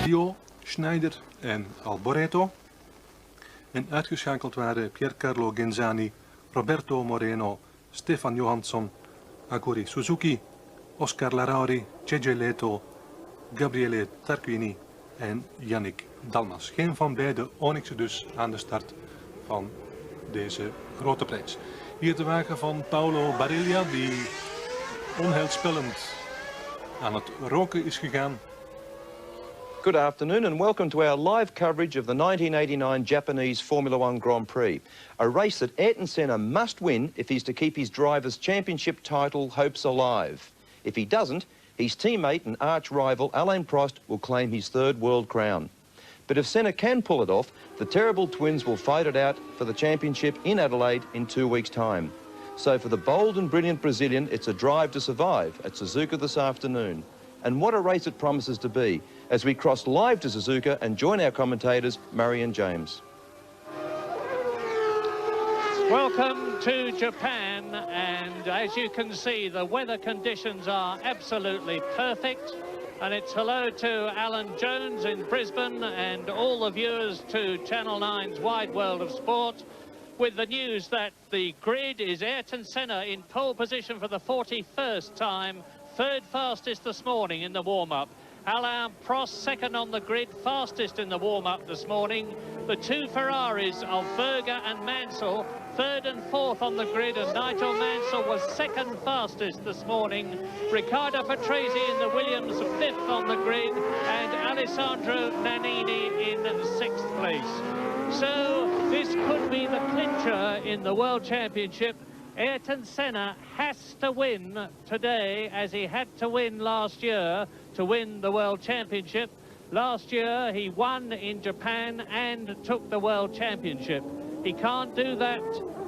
Dio, Schneider en Alboreto. En uitgeschakeld waren Piercarlo Genzani, Roberto Moreno, Stefan Johansson, Aguri Suzuki, Oscar Larauri, Jeje Leto, Gabriele Tarquini en Yannick Dalmas. Geen van beide Onyxen dus aan de start van deze grote prijs. Hier de wagen van Paolo Barilla, die onheilspellend aan het roken is gegaan. Good afternoon and welcome to our live coverage of the 1989 Japanese Formula One Grand Prix. A race that Ayrton Senna must win if he's to keep his Drivers' Championship title hopes alive. If he doesn't, his teammate and arch-rival Alain Prost will claim his third world crown. But if Senna can pull it off, the terrible twins will fight it out for the championship in Adelaide in 2 weeks' time. So for the bold and brilliant Brazilian, it's a drive to survive at Suzuka this afternoon. And what a race it promises to be as we cross live to Suzuka and join our commentators, Murray and James. Welcome to Japan, and as you can see, the weather conditions are absolutely perfect. And it's hello to Alan Jones in Brisbane and all the viewers to Channel 9's Wide World of Sport, with the news that the grid is Ayrton Senna in pole position for the 41st time, third fastest this morning in the warm-up. Alain Prost second on the grid, fastest in the warm-up this morning. The two Ferraris of Berger and Mansell, third and fourth on the grid, and Nigel Mansell was second fastest this morning. Riccardo Patrese in the Williams, fifth on the grid, and Alessandro Nannini in sixth place. So this could be the clincher in the World Championship. Ayrton Senna has to win today, as he had to win last year to win the World Championship. Last year he won in Japan and took the World Championship. He can't do that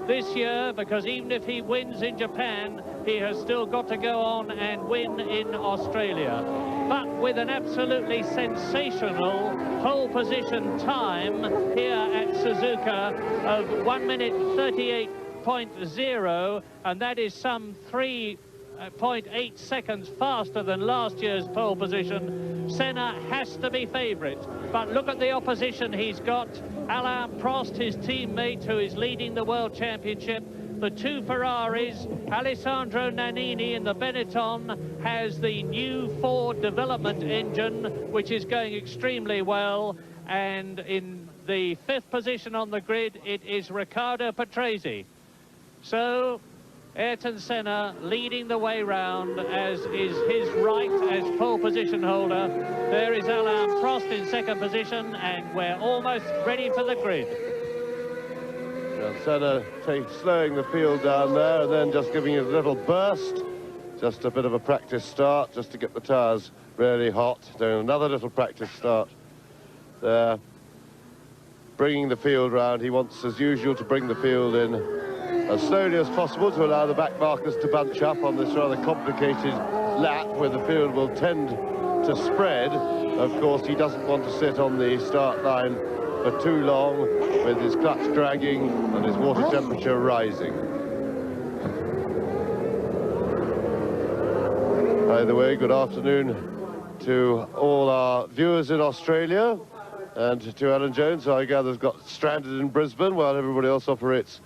this year, because even if he wins in Japan, he has still got to go on and win in Australia. But with an absolutely sensational pole position time here at Suzuka of 1 minute 38.0, and that is some 3.8 seconds faster than last year's pole position, Senna has to be favourite. But look at the opposition he's got. Alain Prost, his teammate, who is leading the World Championship. The two Ferraris, Alessandro Nannini in the Benetton has the new Ford development engine, which is going extremely well. And in the fifth position on the grid, it is Riccardo Patrese. So Ayrton Senna leading the way round, as is his right as pole position holder. There is Alain Prost in second position, and we're almost ready for the grid. Well, Senna slowing the field down there and then just giving it a little burst. Just a bit of a practice start, just to get the tyres really hot. Doing another little practice start there. Bringing the field round. He wants, as usual, to bring the field in as slowly as possible to allow the back markers to bunch up on this rather complicated lap where the field will tend to spread. Of course, he doesn't want to sit on the start line for too long with his clutch dragging and his water temperature rising. By the way, good afternoon to all our viewers in Australia, and to Alan Jones, who I gather has got stranded in Brisbane while everybody else operates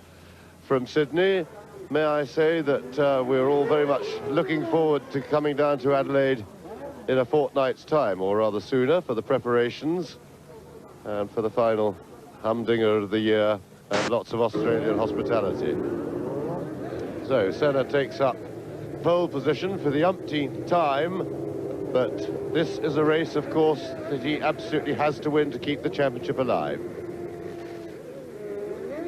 from Sydney. May I say that we're all very much looking forward to coming down to Adelaide in a fortnight's time, or rather sooner, for the preparations and for the final humdinger of the year, and lots of Australian hospitality. So Senna takes up pole position for the umpteenth time, but this is a race, of course, that he absolutely has to win to keep the championship alive.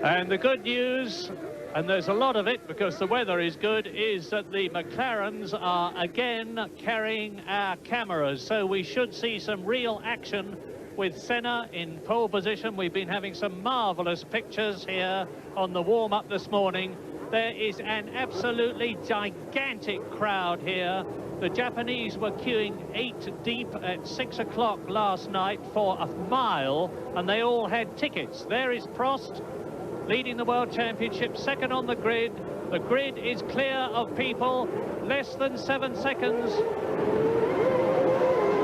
And the good news, and there's a lot of it because the weather is good, is that the McLarens are again carrying our cameras. So we should see some real action with Senna in pole position. We've been having some marvellous pictures here on the warm-up this morning. There is an absolutely gigantic crowd here. The Japanese were queuing 8 deep at 6 o'clock last night for a mile, and they all had tickets. There is Prost leading the World Championship, second on the grid. The grid is clear of people, less than 7 seconds.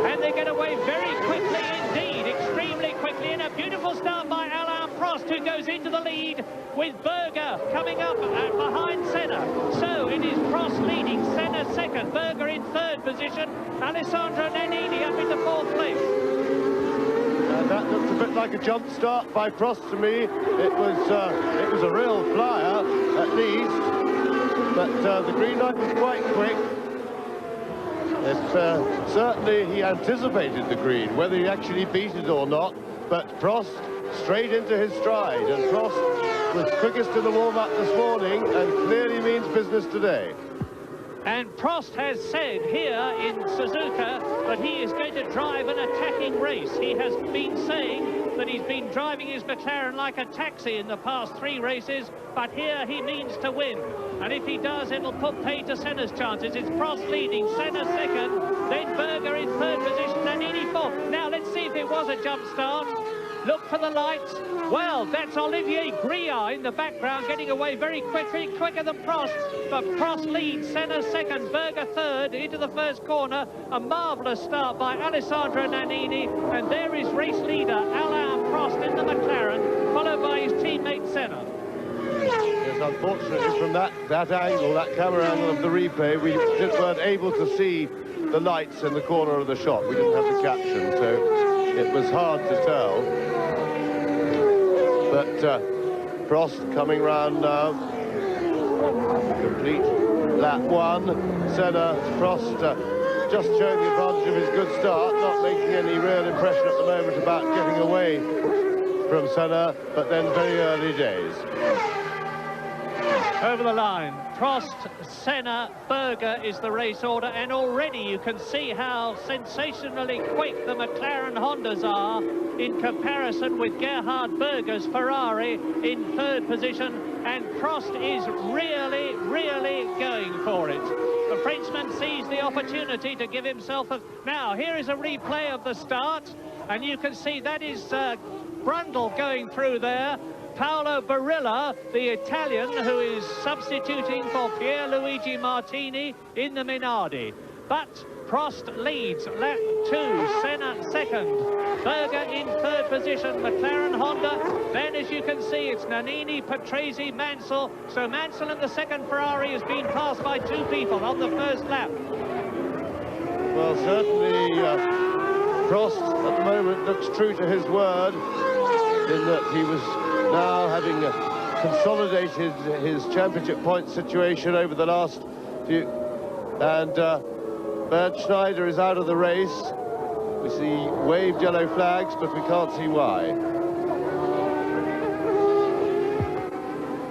And the they get away very quickly indeed, extremely quickly, and a beautiful start by Alain Prost, who goes into the lead with Berger coming up behind Senna. So it is Prost leading, Senna second, Berger in third position, Alessandro Nannini up in the fourth place. And that looks a bit like a jump start by Prost to me. It was a real flyer at least, but the green light was quite quick. Certainly he anticipated the green, whether he actually beat it or not, but Prost straight into his stride, and Prost was quickest in the warm-up this morning and clearly means business today. And Prost has said here in Suzuka that he is going to drive an attacking race. He has been saying that he's been driving his McLaren like a taxi in the past 3 races, but here he means to win. And if he does, it'll put pay to Senna's chances. It's Prost leading, Senna second, then Berger in third position, Nannini fourth. Now let's see if it was a jump start. Look for the lights. Well, that's Olivier Griard in the background, getting away very quickly, quicker than Prost. But Prost leads, Senna second, Berger third, into the first corner. A marvellous start by Alessandro Nannini. And there is race leader Alain Prost in the McLaren, followed by his teammate Senna. Yes, unfortunately, from that angle, that camera angle of the replay, we just weren't able to see the lights in the corner of the shot. We didn't have the caption, so it was hard to tell. But Prost coming round now. Complete lap 1. Senna, Prost just showing the advantage of his good start, not making any real impression at the moment about getting away from Senna, but then very early days. Over the line, Prost, Senna, Berger is the race order, and already you can see how sensationally quick the McLaren Hondas are in comparison with Gerhard Berger's Ferrari in third position, and Prost is really, really going for it. The Frenchman sees the opportunity to give himself a... Now, here is a replay of the start, and you can see that is Brundle going through there. Paolo Barilla, the Italian, who is substituting for Pierluigi Martini in the Minardi. But Prost leads, lap 2, Senna second, Berger in third position, McLaren Honda. Then, as you can see, it's Nannini, Patrese, Mansell. So Mansell in the second Ferrari has been passed by 2 people on the first lap. Well, certainly Prost at the moment looks true to his word in that he was now having consolidated his championship point situation over the last few, and Bernd Schneider is out of the race. We see waved yellow flags, but we can't see why.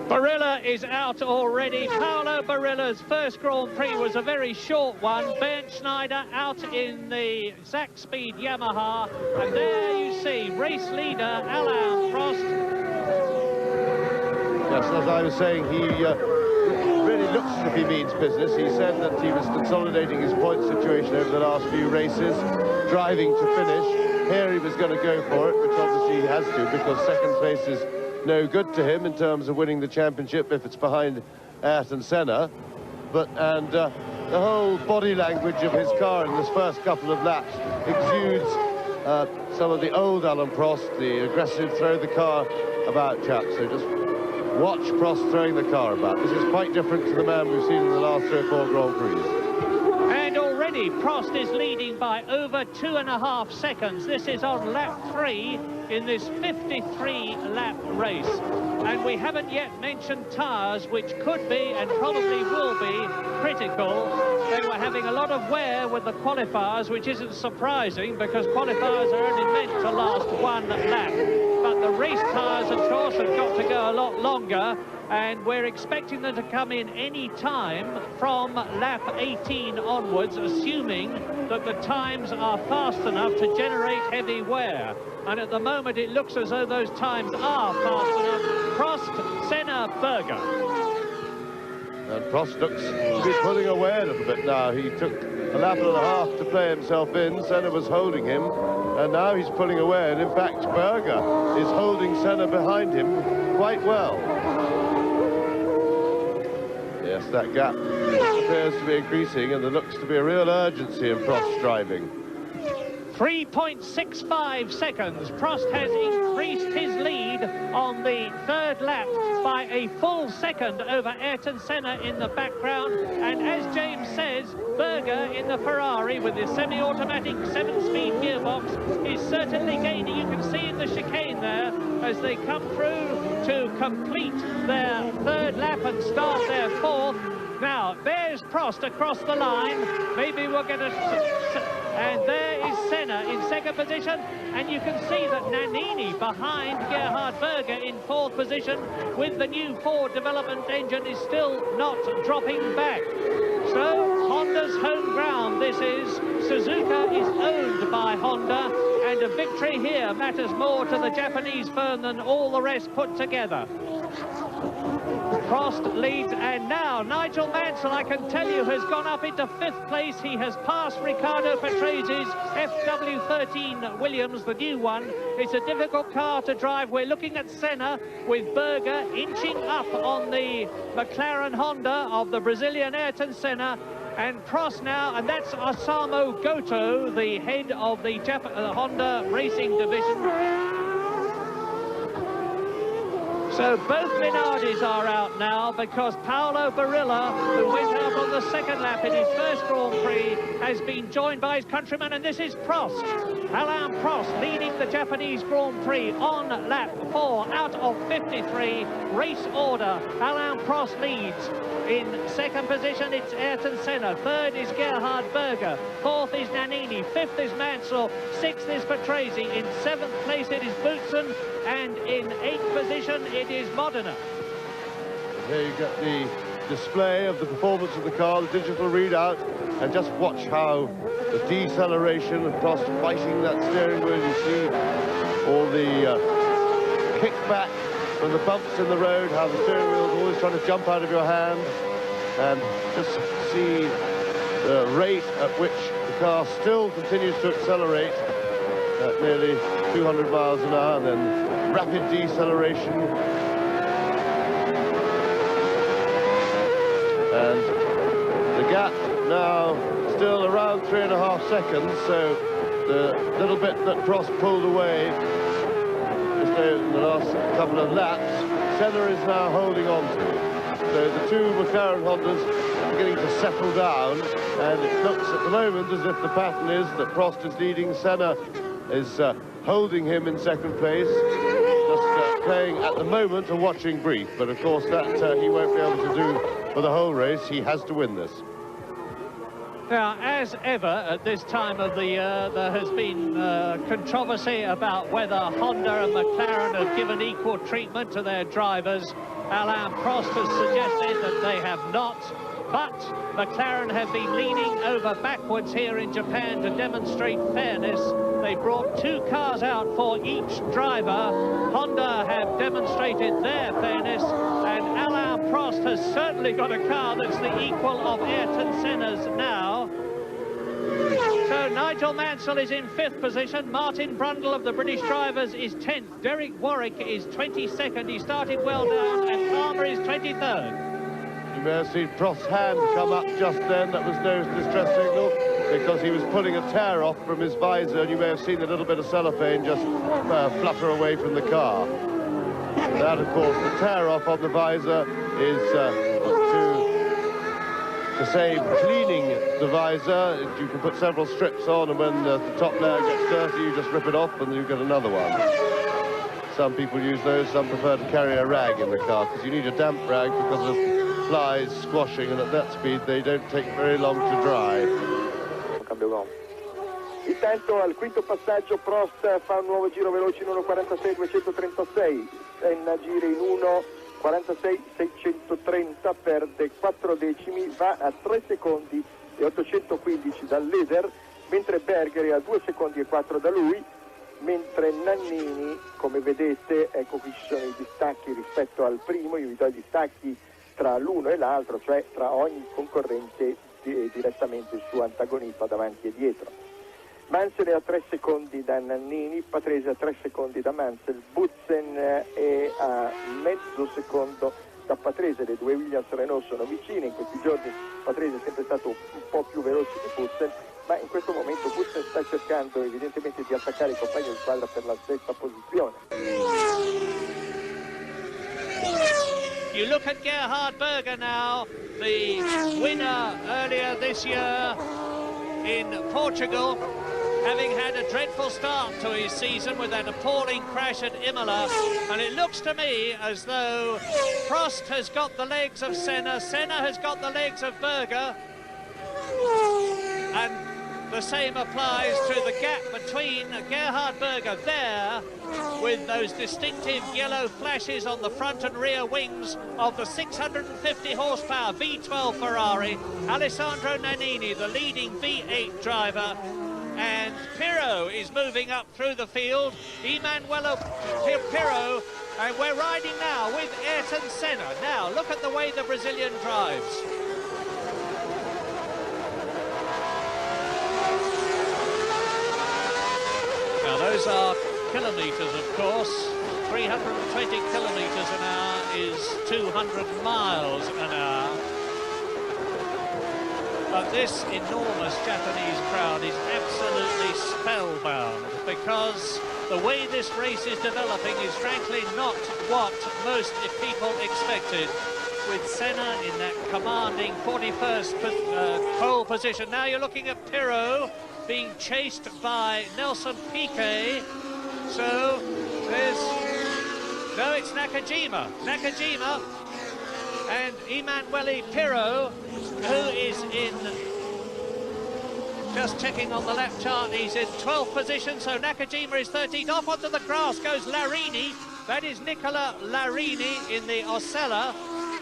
Barilla is out already. Paolo Barilla's first Grand Prix was a very short one. Bernd Schneider out in the Zack Speed Yamaha, and there you see race leader Alain Prost. Yes, as I was saying, he really looks as if he means business. He said that he was consolidating his point situation over the last few races, driving to finish. Here he was going to go for it, which obviously he has to, because second place is no good to him in terms of winning the championship if it's behind Ayrton Senna. And the whole body language of his car in this first couple of laps exudes some of the old Alain Prost, the aggressive throw the car about chap. So just watch Prost throwing the car about. This is quite different to the man we've seen in the last 3 or 4 Grand Prix. And already Prost is leading by over 2.5 seconds. This is on lap 3 in this 53-lap race. And we haven't yet mentioned tyres, which could be and probably will be critical. They were having a lot of wear with the qualifiers, which isn't surprising because qualifiers are only meant to last 1 lap. But the race tyres, of course, have got to go a lot longer, and we're expecting them to come in any time from lap 18 onwards, assuming that the times are fast enough to generate heavy wear. And at the moment, it looks as though those times are fast enough. Prost, Senna, Berger. And Prost looks to be pulling away a little bit now. He took a lap and a half to play himself in. Senna was holding him, and now he's pulling away. And in fact, Berger is holding Senna behind him quite well. Yes, that gap appears to be increasing, and there looks to be a real urgency in Prost's driving. 3.65 seconds. Prost has increased his lead on the third lap by a full second over Ayrton Senna in the background. And as James says, Berger in the Ferrari with his semi-automatic 7-speed gearbox is certainly gaining. You can see in the chicane there as they come through to complete their third lap and start their fourth. Now, there's Prost across the line. Maybe we'll get a... And there is Senna in second position. And you can see that Nannini behind Gerhard Berger in fourth position with the new Ford development engine is still not dropping back. So, Honda's home ground this is. Suzuka is owned by Honda. And a victory here matters more to the Japanese firm than all the rest put together. Prost leads, and now Nigel Mansell, I can tell you, has gone up into fifth place. He has passed Riccardo Patrese's FW13 Williams, the new one. It's a difficult car to drive. We're looking at Senna with Berger inching up on the McLaren Honda of the Brazilian Ayrton Senna. And Prost now, and that's Osamu Goto, the head of the Honda Racing Division. So both Minardis are out now because Paolo Barilla, who went out on the second lap in his first Grand Prix, has been joined by his countryman, and this is Prost. Alain Prost leading the Japanese Grand Prix on lap 4 out of 53. Race order, Alain Prost leads. In second position, it's Ayrton Senna. Third is Gerhard Berger. Fourth is Nannini. Fifth is Mansell. Sixth is Patrese. In seventh place, it is Boutsen. And in eighth position, it is Modena. Here you get the display of the performance of the car, the digital readout, and just watch how the deceleration of Prost fighting that steering wheel. You see all the kickback from the bumps in the road, how the steering wheel is always trying to jump out of your hand, and just see the rate at which the car still continues to accelerate at nearly 200 miles an hour, and then rapid deceleration. And the gap now still around 3.5 seconds, so the little bit that Prost pulled away just in the last couple of laps, Senna is now holding on to. So the two McLaren Hondas are beginning to settle down, and it looks at the moment as if the pattern is that Prost is leading, Senna is holding him in second place, just playing at the moment a watching brief, but of course that he won't be able to do for the whole race. He has to win this. Now, as ever at this time of the year, there has been controversy about whether Honda and McLaren have given equal treatment to their drivers. Alain Prost has suggested that they have not, but McLaren have been leaning over backwards here in Japan to demonstrate fairness. They brought two cars out for each driver. Honda have demonstrated their fairness, and Alain Prost has certainly got a car that's the equal of Ayrton Senna's now. So Nigel Mansell is in fifth position. Martin Brundle of the British drivers is 10th. Derek Warwick is 22nd. He started well down, and Palmer is 23rd. You may have seen Prost's hand come up just then. That was no distress signal because he was pulling a tear off from his visor, and you may have seen a little bit of cellophane just flutter away from the car. That, of course, the tear off on the visor is to save cleaning the visor. You can put several strips on, and when the top layer gets dirty, you just rip it off and you get another one. Some people use those, some prefer to carry a rag in the car because you need a damp rag because of flies squashing, and at that speed they don't take very long to dry. Intanto al quinto passaggio Prost fa un nuovo giro veloce in 1.46.236, Senna gira in 1.46.630, perde 4 decimi, va a 3 secondi e 815 dal leader, mentre Berger è a 2 secondi e 4 da lui, mentre Nannini, come vedete, ecco qui ci sono i distacchi rispetto al primo, io vi do i distacchi tra l'uno e l'altro, cioè tra ogni concorrente direttamente il suo antagonista davanti e dietro. Mansell è a 3 secondi da Nannini, Patrese a 3 secondi da Mansell, Boutsen è a mezzo secondo da Patrese. Le due Williams Renault sono vicine, in questi giorni Patrese è sempre stato un po' più veloce di Fussen, ma in questo momento Fussen sta cercando evidentemente di attaccare i compagni di squadra per la sesta posizione. You look at Gerhard Berger now, the winner earlier this year in Portugal, having had a dreadful start to his season with that appalling crash at Imola, and it looks to me as though Prost has got the legs of Senna, Senna has got the legs of Berger, and the same applies to the gap between Gerhard Berger there, with those distinctive yellow flashes on the front and rear wings of the 650 horsepower V12 Ferrari, Alessandro Nannini, the leading V8 driver, and Pirro is moving up through the field, Emanuele Pirro, and we're riding now with Ayrton Senna. Now, look at the way the Brazilian drives. Now, those are kilometres, of course. 320 kilometres an hour is 200 miles an hour. But this enormous Japanese crowd is absolutely spellbound, because the way this race is developing is frankly not what most people expected, with Senna in that commanding 41st pole position. Now you're looking at Pirro being chased by Nelson Piquet. So no, it's Nakajima and Emanuele Pirro, who is in, just checking on the lap chart, he's in 12th position, so Nakajima is 13th. Off onto the grass goes Larini. That is Nicola Larini in the Osella,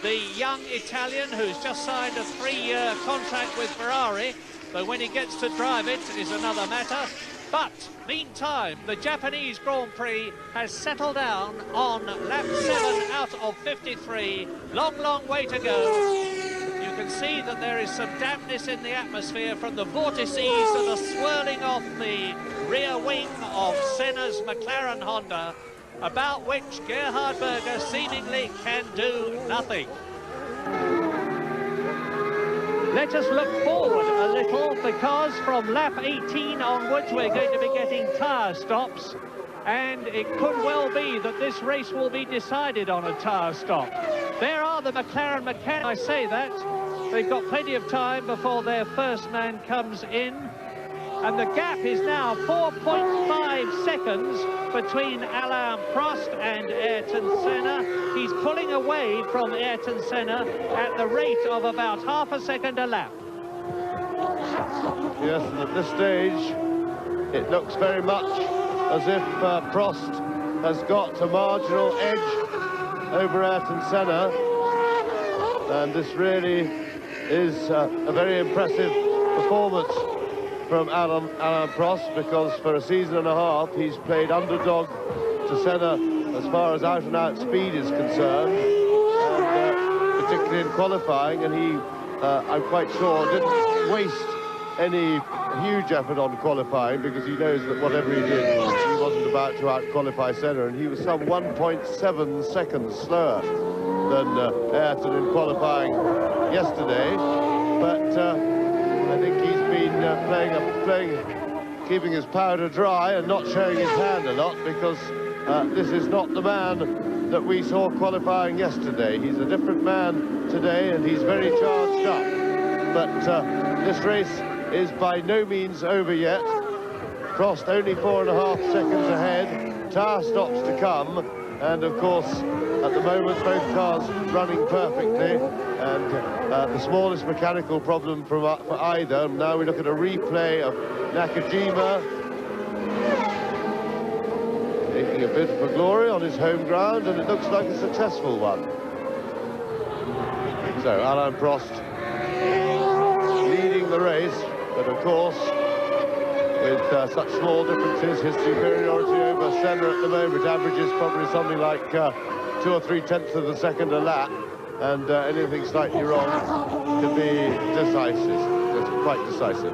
the young Italian who's just signed a 3-year contract with Ferrari, but when he gets to drive it is another matter. But meantime, the Japanese Grand Prix has settled down on lap 7 out of 53. Long way to go. You can see that there is some dampness in the atmosphere from the vortices that are swirling off the rear wing of Senna's McLaren Honda, about which Gerhard Berger seemingly can do nothing. Let us look forward a little, because from lap 18 onwards we're going to be getting tyre stops, and it could well be that this race will be decided on a tyre stop. There are the McLaren mechanics. I say that they've got plenty of time before their first man comes in, and the gap is now 4.5 seconds between Alain Prost and Ayrton Senna. He's pulling away from Ayrton Senna at the rate of about half a second a lap. Yes, and at this stage, it looks very much as if Prost has got a marginal edge over Ayrton Senna, and this really is a very impressive performance from Alain Prost, because for a season and a half he's played underdog to Senna as far as out-and-out speed is concerned, and particularly in qualifying, and he, I'm quite sure, didn't waste any huge effort on qualifying, because he knows that whatever he did, he wasn't about to out-qualify Senna, and he was some 1.7 seconds slower than Ayrton in qualifying yesterday, but I think he's been keeping his powder dry and not showing his hand a lot, because this is not the man that we saw qualifying yesterday. He's a different man today, and he's very charged up. But this race is by no means over yet. Prost only 4.5 seconds ahead. Tyre stops to come, and of course, at the moment, both cars running perfectly, and the smallest mechanical problem for either. Now we look at a replay of Nakajima making a bid for glory on his home ground, and it looks like a successful one. So Alain Prost leading the race, but of course, with such small differences, his superiority over Senna at the moment averages probably something like 2 or 3 tenths of a second a lap, and anything slightly wrong can be decisive. It's quite decisive.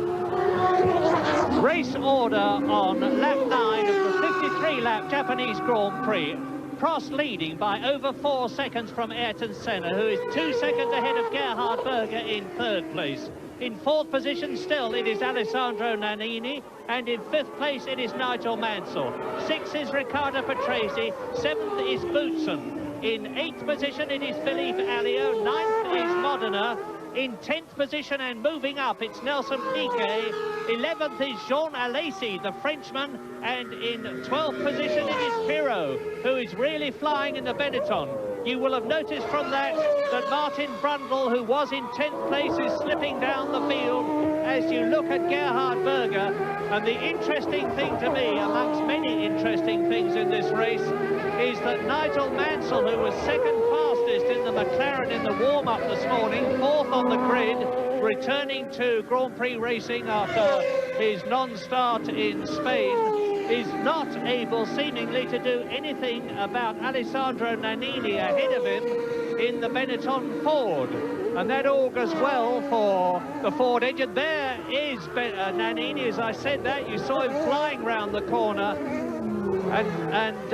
Race order on lap 9 of the 53-lap Japanese Grand Prix. Prost leading by over 4 seconds from Ayrton Senna, who is 2 seconds ahead of Gerhard Berger in 3rd place. In 4th position still it is Alessandro Nannini, and in 5th place it is Nigel Mansell. 6th is Riccardo Patrese, 7th is Boutsen. In 8th position it is Philippe Alliot, 9th is Modena. In 10th position and moving up, it's Nelson Piquet. 11th is Jean Alesi, the Frenchman. And in 12th position, it is Pirot, who is really flying in the Benetton. You will have noticed from that Martin Brundle, who was in 10th place, is slipping down the field as you look at Gerhard Berger. And the interesting thing to me, amongst many interesting things in this race, is that Nigel Mansell, who was 2nd fastest in the McLaren in the warm-up this morning, 4th on the grid, returning to Grand Prix racing after his non-start in Spain, is not able seemingly to do anything about Alessandro Nannini ahead of him in the Benetton Ford. And that augurs well for the Ford engine. There is Nannini, as I said that, you saw him flying round the corner. And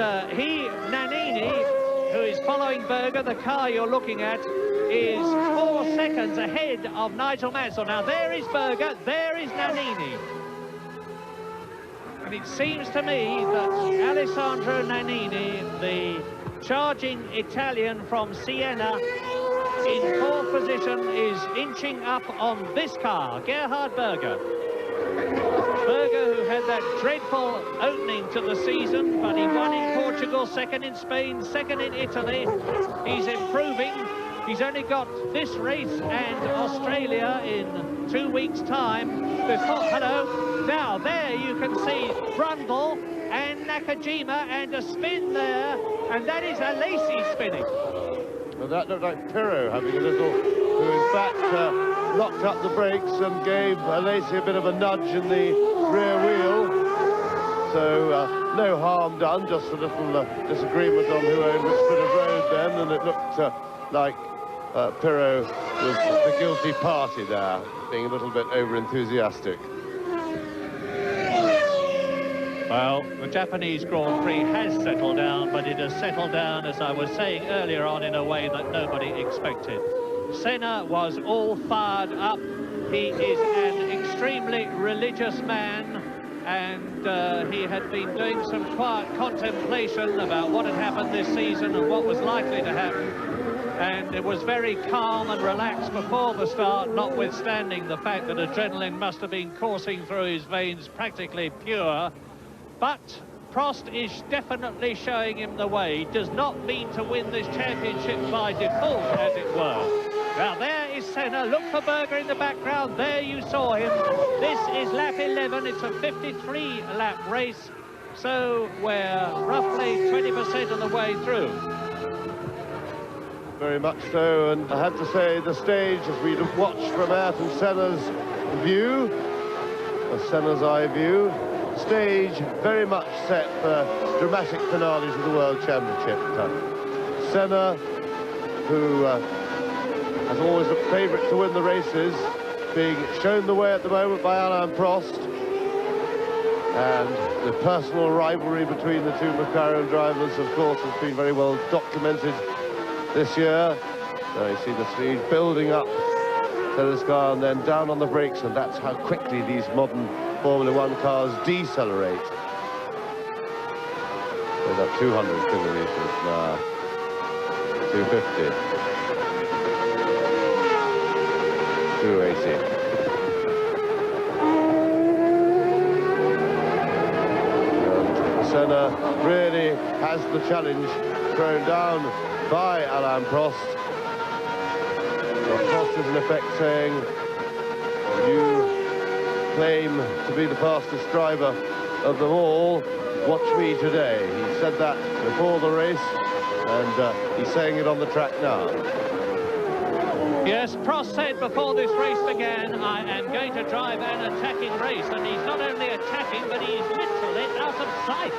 Nannini, who is following Berger, the car you're looking at, is 4 seconds ahead of Nigel Mansell. Now there is Berger, there is Nannini. And it seems to me that Alessandro Nannini, the charging Italian from Siena, in 4th position, is inching up on this car, Gerhard Berger. Berger, who had that dreadful opening to the season, but he won in Portugal, 2nd in Spain, 2nd in Italy. He's improving. He's only got this race and Australia in 2 weeks' time. Now there you can see Brundle and Nakajima, and a spin there, and that is Alesi spinning. Well, that looked like Pirot having a little, who in fact locked up the brakes and gave Alesi a bit of a nudge in the rear wheel. So no harm done, just a little disagreement on who owned which bit of road then, and it looked like Pirot was the guilty party there, being a little bit over-enthusiastic. Well, the Japanese Grand Prix has settled down, but it has settled down, as I was saying earlier on, in a way that nobody expected. Senna was all fired up. He is an extremely religious man, and he had been doing some quiet contemplation about what had happened this season and what was likely to happen. And it was very calm and relaxed before the start, notwithstanding the fact that adrenaline must have been coursing through his veins, practically pure. But Prost is definitely showing him the way. He does not mean to win this championship by default, as it were. Now there is Senna. Look for Berger in the background. There you saw him. This is lap 11. It's a 53-lap race. So we're roughly 20% of the way through. Very much so, and I have to say the stage, as we watch from Ayrton Senna's view, Senna's eye view, stage very much set for dramatic finales of the World Championship. Senna, who has always a favourite to win the races, being shown the way at the moment by Alain Prost, and the personal rivalry between the two McLaren drivers, of course, has been very well documented this year. Now you see the speed building up to this car and then down on the brakes, and that's how quickly these modern Formula One cars decelerate. There's up 200 kilometers now. 250. 280. And Senna really has the challenge thrown down by Alain Prost. Well, Prost is in effect saying, you claim to be the fastest driver of them all, watch me today. He said that before the race, and he's saying it on the track now. Yes, Prost said before this race began, I am going to drive an attacking race, and he's not only attacking, but he's literally out of sight.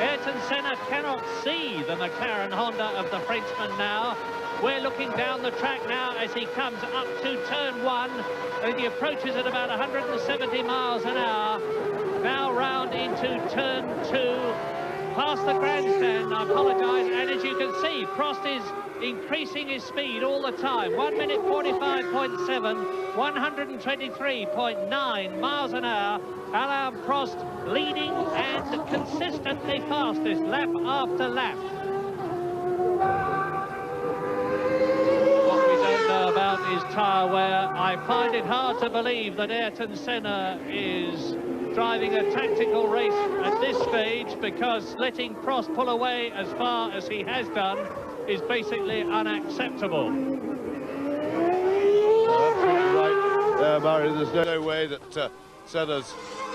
Ayrton Senna cannot see the McLaren Honda of the Frenchman now. We're looking down the track now as he comes up to turn 1, and he approaches at about 170 miles an hour. Now round into turn 2, past the grandstand, I apologise, and as you can see, Prost is increasing his speed all the time. 1 minute 45.7, 123.9 miles an hour. Alain Prost leading and consistently fastest lap after lap. What we don't know about is tyre wear. I find it hard to believe that Ayrton Senna is driving a tactical race at this stage, because letting Prost pull away as far as he has done is basically unacceptable. Absolutely right, Murray. There's no way that Senna's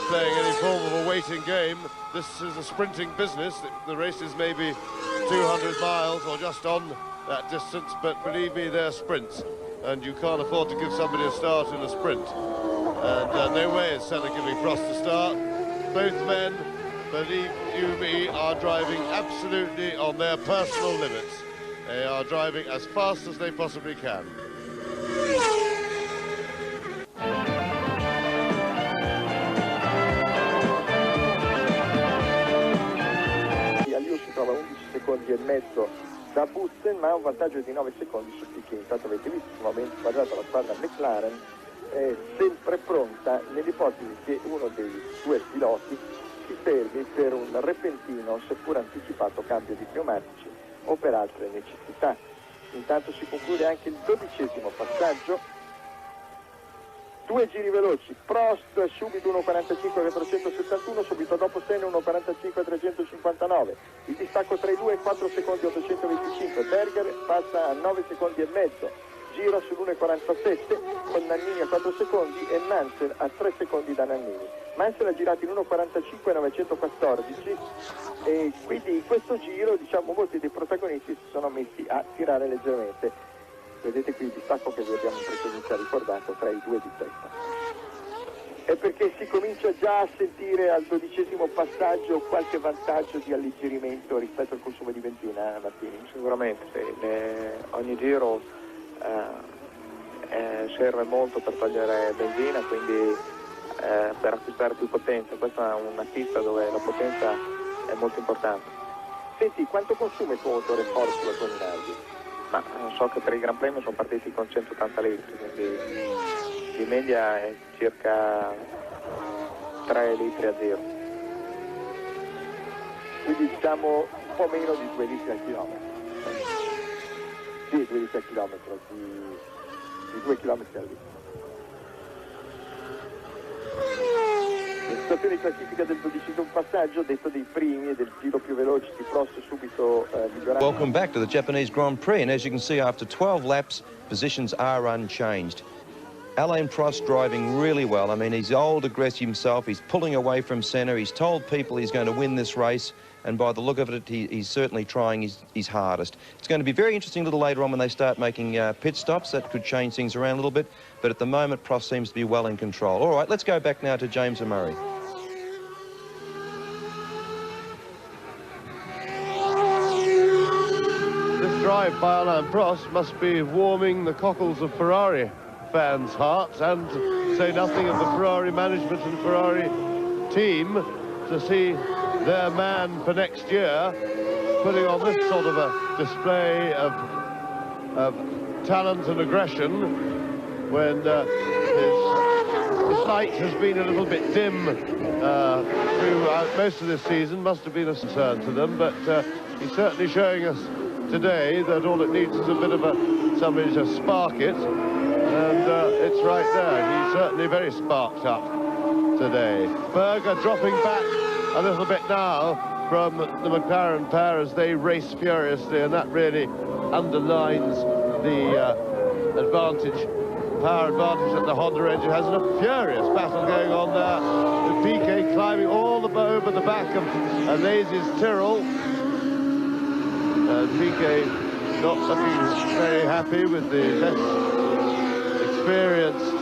playing any form of a waiting game. This is a sprinting business. The race is maybe 200 miles or just on that distance, but believe me, they're sprints, and you can't afford to give somebody a start in a sprint. And no way is Senna giving Prost a start. Both men, believe you me, are driving absolutely on their personal limits. They are driving as fast as they possibly can. Liu si trova 11 secondi e mezzo da Bussen, ma ha un vantaggio di 9 secondi su Piquet. Intanto avete visto il momento squadrato la squadra McLaren, sempre pronta nell'ipotesi che uno dei due piloti si fermi per un repentino, seppur anticipato, cambio di pneumatici o per altre necessità. Intanto si conclude anche il 12° passaggio. 2 giri veloci, Prost subito 1.45.471, subito dopo Senna 1.45.359, il distacco tra i due è 4 secondi 825, Berger passa a 9 secondi e mezzo, giro sull'1.47 con Nannini a 4 secondi e Mansell a 3 secondi da Nannini. Mansell ha girato in 1.45.914 e quindi in questo giro, diciamo, molti dei protagonisti si sono messi a tirare leggermente. Vedete qui il distacco che vi abbiamo in precedenza ricordato tra i due di testa. È perché si comincia già a sentire al 12° passaggio qualche vantaggio di alleggerimento rispetto al consumo di benzina, Martini? Sicuramente, sì. Ogni giro serve molto per togliere benzina, quindi per acquistare più potenza. Questa è una pista dove la potenza è molto importante. Senti, quanto consuma il tuo motore Ford sulla tua Minardi? Ma so che per il Gran Premio sono partiti con 180 litri, quindi di media è circa 3 litri a giro. Quindi diciamo un po' meno di 2 litri al chilometro. Sì, 2 litri al chilometro, di 2 chilometri al litro. La situazione di classifica del 12° passaggio, detto dei primi e del giro più veloce di Prost subito migliorando. Welcome back to the Japanese Grand Prix, and as you can see, after 12 laps, positions are unchanged. Alain Prost driving really well. I mean, he's old, aggressive himself. He's pulling away from Senna. He's told people he's going to win this race, and by the look of it, he's certainly trying his hardest. It's going to be very interesting a little later on when they start making pit stops. That could change things around a little bit, but at the moment, Prost seems to be well in control. All right, let's go back now to James and Murray. This drive by Alain Prost must be warming the cockles of Ferrari fans' hearts, and say nothing of the Ferrari management and Ferrari team, to see their man for next year putting on this sort of a display of talent and aggression when his light has been a little bit dim throughout most of this season. Must have been a concern to them, but he's certainly showing us today that all it needs is a bit of somebody to spark it, and it's right there. He's certainly very sparked up today. Berger dropping back a little bit now from the McLaren pair as they race furiously, and that really underlines the power advantage that the Honda engine has, and a furious battle going on there with Piquet climbing all over the back of Alesi's Tyrrell. And Piquet not looking very happy with the less experienced.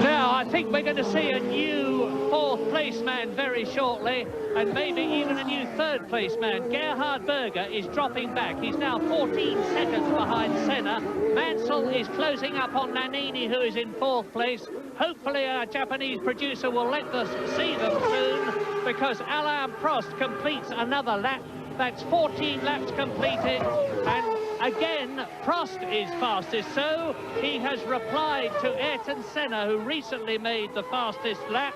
Now, I think we're going to see a new fourth place man very shortly, and maybe even a new third place man. Gerhard Berger is dropping back. He's now 14 seconds behind Senna. Mansell is closing up on Nannini, who is in fourth place. Hopefully our Japanese producer will let us see them soon, because Alain Prost completes another lap. That's 14 laps completed, and again, Prost is fastest, so he has replied to Ayrton Senna, who recently made the fastest lap.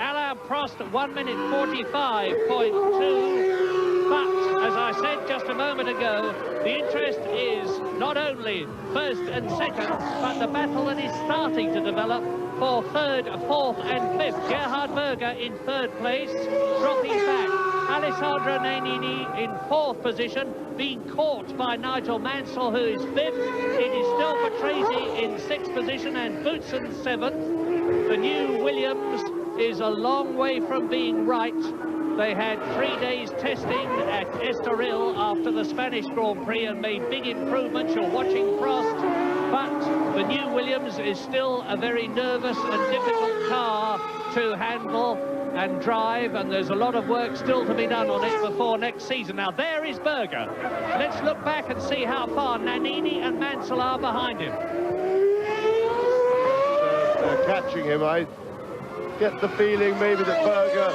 Alain Prost, 1 minute 45.2. But, as I said just a moment ago, the interest is not only first and second, but the battle that is starting to develop for third, fourth and fifth. Gerhard Berger in third place, dropping back. Alessandro Nannini in fourth position, being caught by Nigel Mansell, who is fifth. It is still Patrese in sixth position and Boutsen seventh. The new Williams is a long way from being right. They had 3 days testing at Estoril after the Spanish Grand Prix and made big improvements. You're watching Prost, but the new Williams is still a very nervous and difficult car to handle and drive, and there's a lot of work still to be done on it before next season. Now there is Berger. Let's look back and see how far Nannini and Mansell are behind him. They're catching him. I get the feeling maybe that Berger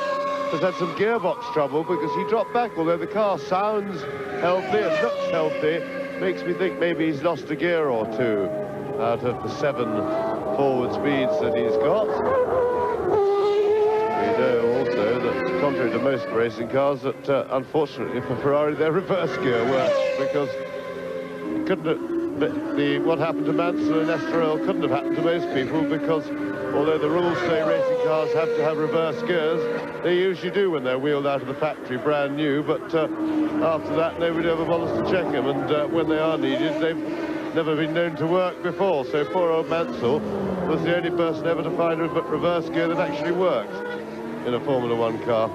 has had some gearbox trouble, because he dropped back, although the car sounds healthy and looks healthy. Makes me think maybe he's lost a gear or two out of the 7 forward speeds that he's got. We know also that, contrary to most racing cars, that unfortunately for Ferrari their reverse gear works, because it couldn't have, what happened to Mansell and Estoril couldn't have happened to most people, because although the rules say racing cars have to have reverse gears, they usually do when they're wheeled out of the factory brand new, but after that nobody ever bothers to check them, and when they are needed they've never been known to work before. So poor old Mansell was the only person ever to find a reverse gear that actually worked in a Formula 1 car.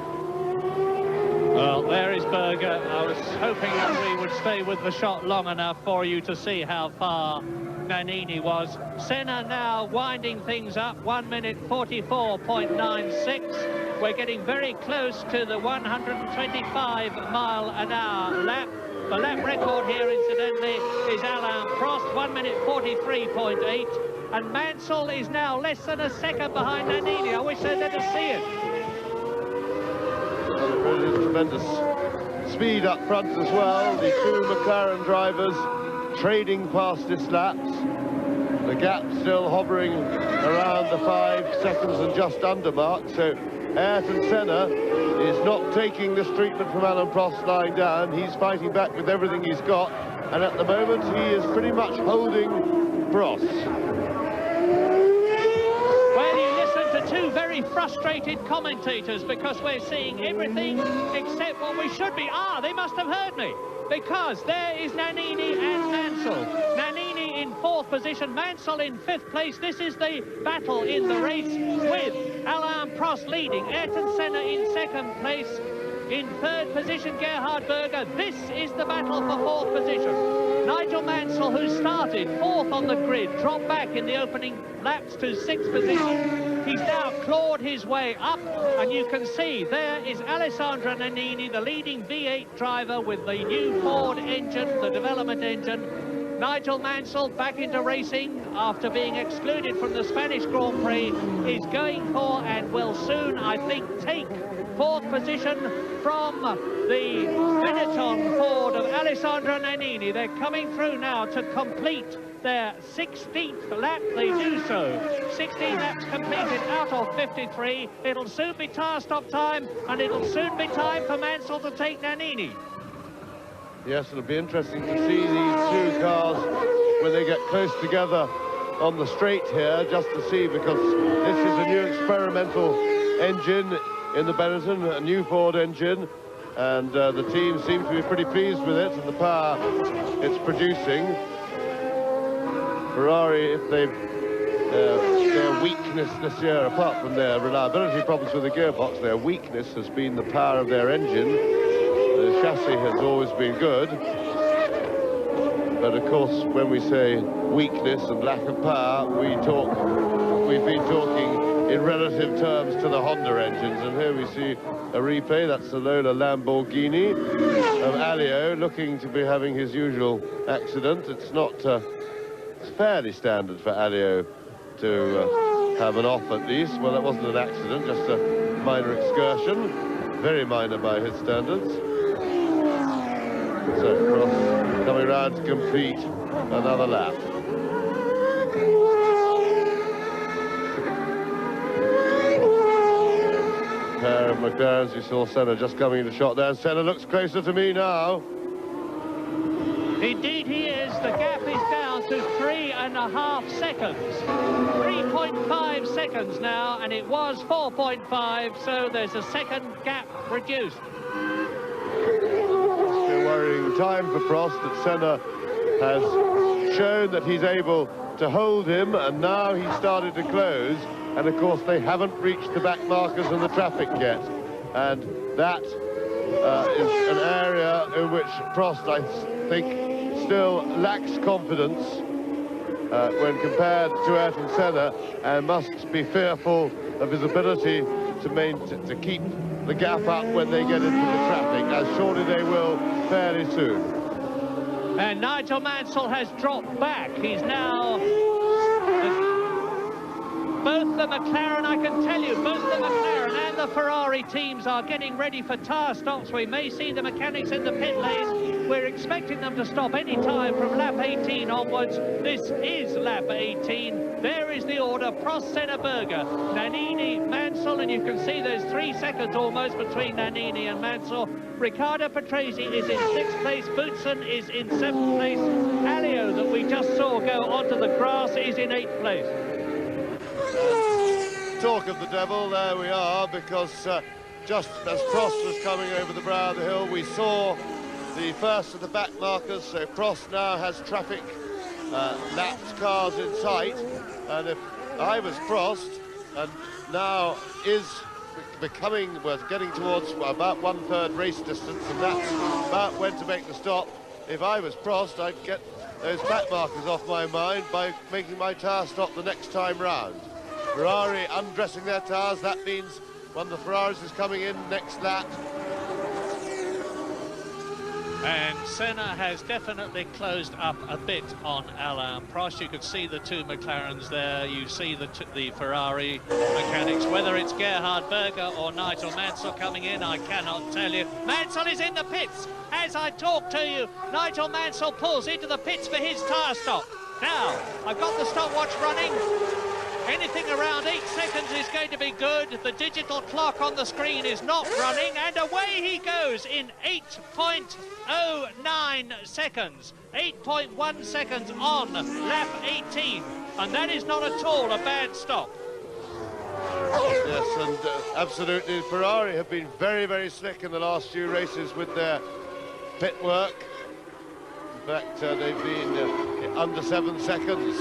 Well, there is Berger. I was hoping that we would stay with the shot long enough for you to see how far Nannini was. Senna now winding things up, 1 minute 44.96. We're getting very close to the 125-mile-an-hour lap. The lap record here, incidentally, is Alain Prost, 1 minute 43.8. And Mansell is now less than a second behind Nannini. I wish they'd let us see it. Well, it really is tremendous speed up front as well. The 2 McLaren drivers trading fastest laps. The gap still hovering around the 5 seconds and just under mark. So Ayrton Senna is not taking this treatment from Alain Prost lying down. He's fighting back with everything he's got. And at the moment, he is pretty much holding Prost. Well, you listen to 2 very frustrated commentators, because we're seeing everything except what we should be. Ah, they must have heard me, because there is Nannini and Mansell. Nannini in 4th position, Mansell in 5th place. This is the battle in the race, with Alain Prost leading, Ayrton Senna in 2nd place. In 3rd position, Gerhard Berger. This is the battle for 4th position. Nigel Mansell, who started 4th on the grid, dropped back in the opening laps to 6th position. He's now clawed his way up, and you can see there is Alessandro Nannini, the leading V8 driver with the new Ford engine, the development engine. Nigel Mansell back into racing after being excluded from the Spanish Grand Prix, is going for and will soon, I think, take 4th position from the Benetton Ford of Alessandro Nannini. They're coming through now to complete their 16th lap. They do so. 16 laps completed out of 53. It'll soon be tyre stop time, and it'll soon be time for Mansell to take Nannini. Yes, it'll be interesting to see these 2 cars when they get close together on the straight here, just to see, because this is a new experimental engine in the Benetton, a new Ford engine, and the team seems to be pretty pleased with it and the power it's producing. Ferrari, if they've their weakness this year, apart from their reliability problems with the gearbox, their weakness has been the power of their engine. The chassis has always been good. But of course, when we say weakness and lack of power, we've been talking in relative terms to the Honda engines. And here we see a replay. That's the Lola Lamborghini of Alio, looking to be having his usual accident. It's not, it's fairly standard for Alio to have an off at least. Well, that wasn't an accident, just a minor excursion. Very minor by his standards. So Prost coming round to complete another lap. Pair of McLarens. We saw Senna just coming into shot there. Senna looks closer to me now. Indeed he is. The gap is down to 3.5 seconds. 3.5 seconds now, and it was 4.5, so there's a second gap reduced. Still worrying time for Prost, that Senna has shown that he's able to hold him, and now he's started to close. And of course they haven't reached the back markers and the traffic yet, and that is an area in which Prost, I think, still lacks confidence when compared to Ayrton Senna, and must be fearful of his ability to keep the gap up when they get into the traffic, as surely they will fairly soon. And Nigel Mansell has dropped back. He's now... both the McLaren, I can tell you, both the McLaren and the Ferrari teams are getting ready for tyre stops. We may see the mechanics in the pit lane. We're expecting them to stop any time from lap 18 onwards. This is lap 18. There is the order: Prost, Senna, Berger, Nannini, Mansell, and you can see there's 3 seconds almost between Nannini and Mansell. Riccardo Patrese is in 6th place, Boutsen is in 7th place, Alio, that we just saw go onto the grass, is in 8th place. Talk of the devil, there we are, because just as Prost was coming over the brow of the hill, we saw the first of the back markers. So Prost now has traffic lapped cars in sight, and if I was Prost, and now is becoming, was getting towards about 1/3 race distance, and that's about when to make the stop. If I was Prost, I'd get those back markers off my mind by making my tyre stop the next time round. Ferrari undressing their tyres, that means one of the Ferraris is coming in next lap. And Senna has definitely closed up a bit on Alain Prost. You could see the 2 McLarens there. You see the Ferrari mechanics. Whether it's Gerhard Berger or Nigel Mansell coming in, I cannot tell you. Mansell is in the pits as I talk to you. Nigel Mansell pulls into the pits for his tyre stop. Now, I've got the stopwatch running. Anything around 8 seconds is going to be good. The digital clock on the screen is not running, and away he goes in 8.09 seconds. 8.1 seconds on lap 18, and that is not at all a bad stop. Yes, and absolutely, Ferrari have been very, very slick in the last few races with their pit work. In fact, they've been under 7 seconds.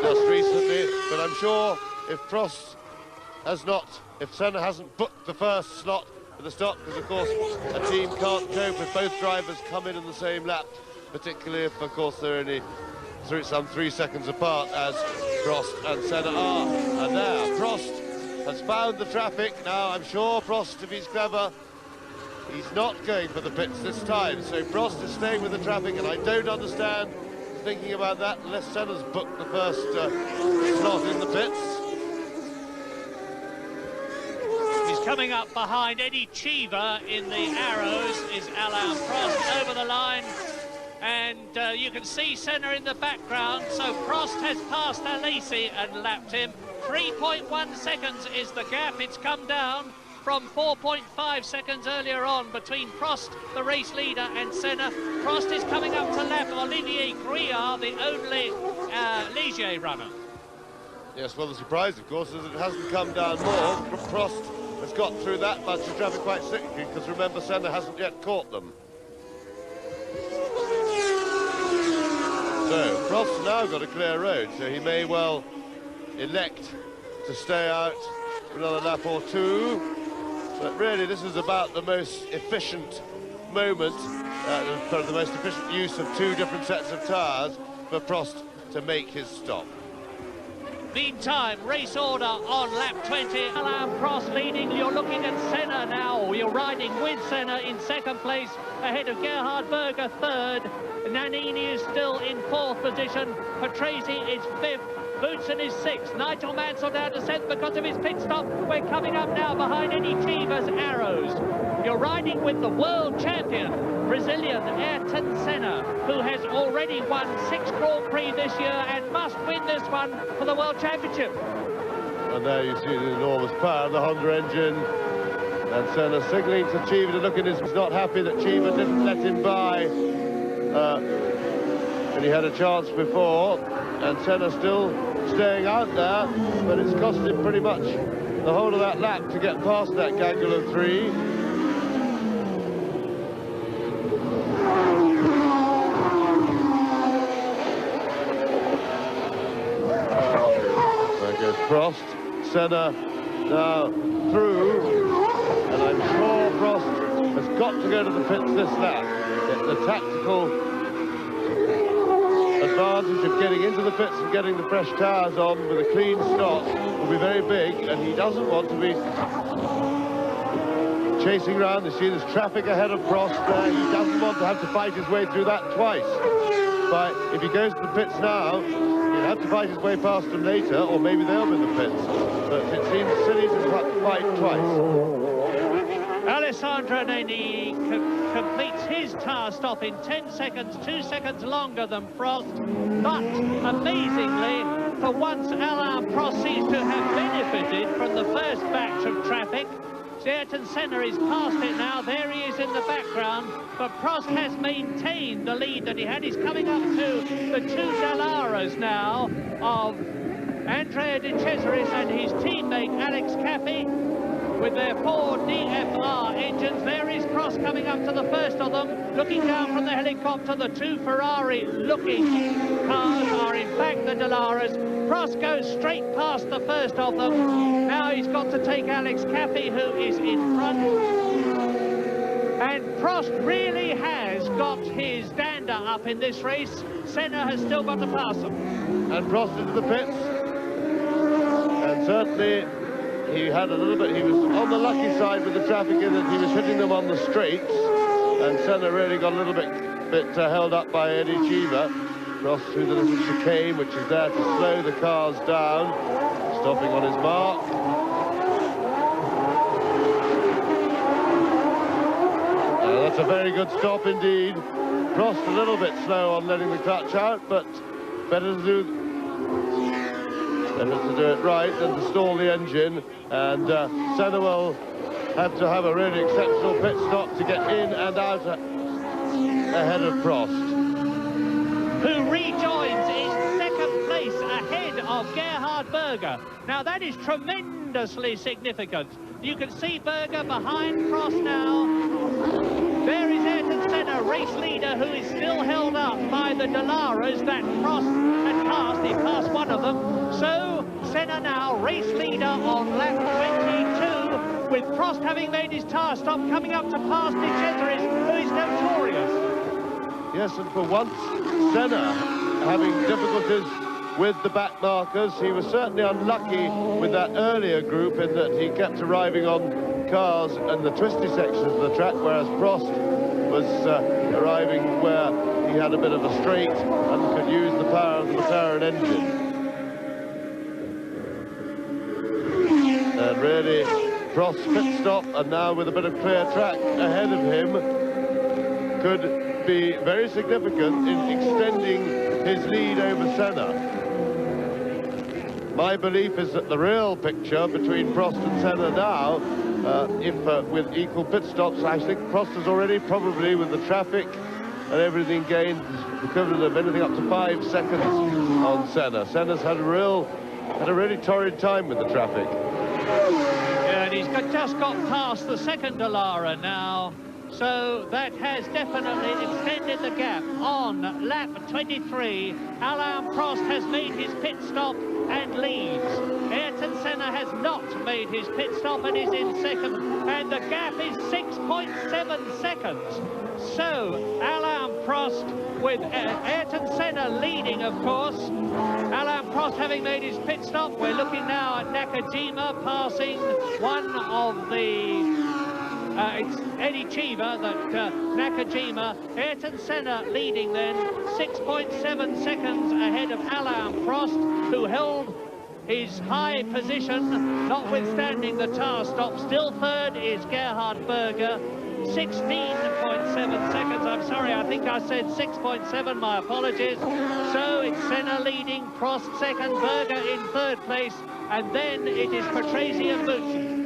Just recently, but I'm sure if Prost has not, if Senna hasn't booked the first slot for the stop, because of course a team can't cope if both drivers come in the same lap, particularly if of course they're only some 3 seconds apart, as Prost and Senna are. And now Prost has found the traffic. Now I'm sure Prost, if he's clever, he's not going for the pits this time, so Prost is staying with the traffic, and I don't understand thinking about that unless Senna's booked the first slot in the pits. He's coming up behind Eddie Cheever in the arrows is Alain Prost over the line, and you can see Senna in the background. So Prost has passed Alesi and lapped him. 3.1 seconds is the gap. It's come down from 4.5 seconds earlier on between Prost, the race leader, and Senna. Prost is coming up to lap Olivier Grouillard, the only Ligier runner. Yes, well, the surprise, of course, is it hasn't come down more. Prost has got through that much of traffic quite slickly, because remember, Senna hasn't yet caught them. So, Prost's now got a clear road, so he may well elect to stay out for another lap or two. But really, this is about the most efficient moment for the most efficient use of two different sets of tyres for Prost to make his stop. Meantime, race order on lap 20. Alain Prost leading. You're looking at Senna now. You're riding with Senna in second place, ahead of Gerhard Berger third. Nannini is still in fourth position. Patrese is fifth. Boutsen is sixth. Nigel Mansell down to seventh because of his pit stop. We're coming up now behind Eddie Cheever's arrows. You're riding with the world champion, Brazilian Ayrton Senna, who has already won 6 Grand Prix this year and must win this one for the World Championship. And there you see the enormous power of the Honda engine. And Senna signalling to Cheever to look at his... He's not happy that Cheever didn't let him by. And he had a chance before. And Senna still staying out there, but it's cost him pretty much the whole of that lap to get past that gaggle of 3. There goes Prost. Senna now through, and I'm sure Prost has got to go to the pits this lap. The tactical advantage of getting into the pits and getting the fresh tyres on with a clean stop will be very big, and he doesn't want to be chasing around. You see there's traffic ahead of Prost there. He doesn't want to have to fight his way through that twice. But if he goes to the pits now, he'll have to fight his way past them later, or maybe they'll be in the pits. But it seems silly to fight twice. Alessandro Nannini completes his tyre stop in 10 seconds, 2 seconds longer than Prost. But, amazingly, for once, Alain Prost seems to have benefited from the first batch of traffic. Ayrton Senna is past it now. There he is in the background. But Prost has maintained the lead that he had. He's coming up to the 2 Dallaras now of Andrea De Cesaris and his teammate Alex Caffey, with their 4 DFR engines. There is Prost coming up to the first of them. Looking down from the helicopter, the 2 Ferrari-looking cars are in fact the Dallaras. Prost goes straight past the first of them. Now he's got to take Alex Caffey, who is in front. And Prost really has got his dander up in this race. Senna has still got to pass them. And Prost into the pits. And certainly he had a little bit, he was on the lucky side with the traffic in that he was hitting them on the straights, and Senna really got a little bit held up by Eddie Cheever. Prost through the little chicane, which is there to slow the cars down, stopping on his mark. That's a very good stop indeed. Prost a little bit slow on letting the clutch out, but better to do it right than to stall the engine, and Senna will have to have a really exceptional pit stop to get in and out ahead of Prost, who rejoins in second place ahead of Gerhard Berger. Now that is tremendously significant. You can see Berger behind Prost now. There is Ayrton Senna, race leader, who is still held up by the Dallaras that Prost had passed. He passed one of them. So Senna now race leader on lap 22, with Prost having made his tyre stop, coming up to pass De Cesaris, who is notorious. Yes, and for once, Senna having difficulties with the back markers. He was certainly unlucky with that earlier group in that he kept arriving on cars and the twisty sections of the track, whereas Prost was arriving where he had a bit of a straight and could use the power of the McLaren engine. And really, Prost's pit stop, and now with a bit of clear track ahead of him, could be very significant in extending his lead over Senna. My belief is that the real picture between Prost and Senna now, with equal pit stops, I think Prost has already probably, with the traffic and everything, gained the equivalent of anything up to 5 seconds on Senna. Senna's had a really torrid time with the traffic. Yeah, and he's just got past the second Dallara now. So that has definitely extended the gap. On lap 23, Alain Prost has made his pit stop and leads. Ayrton Senna has not made his pit stop and is in second, and the gap is 6.7 seconds. So Alain Prost, with Ayrton Senna leading, of course. Alain Prost having made his pit stop. We're looking now at Nakajima passing one of the... it's Eddie Cheever, that Nakajima. Ayrton Senna leading then, 6.7 seconds ahead of Alain Prost, who held his high position, notwithstanding the tire stop. Still third is Gerhard Berger, 16.7 seconds. I'm sorry, I think I said 6.7, my apologies. So it's Senna leading, Prost second, Berger in third place, and then it is Patrese and Boutsen.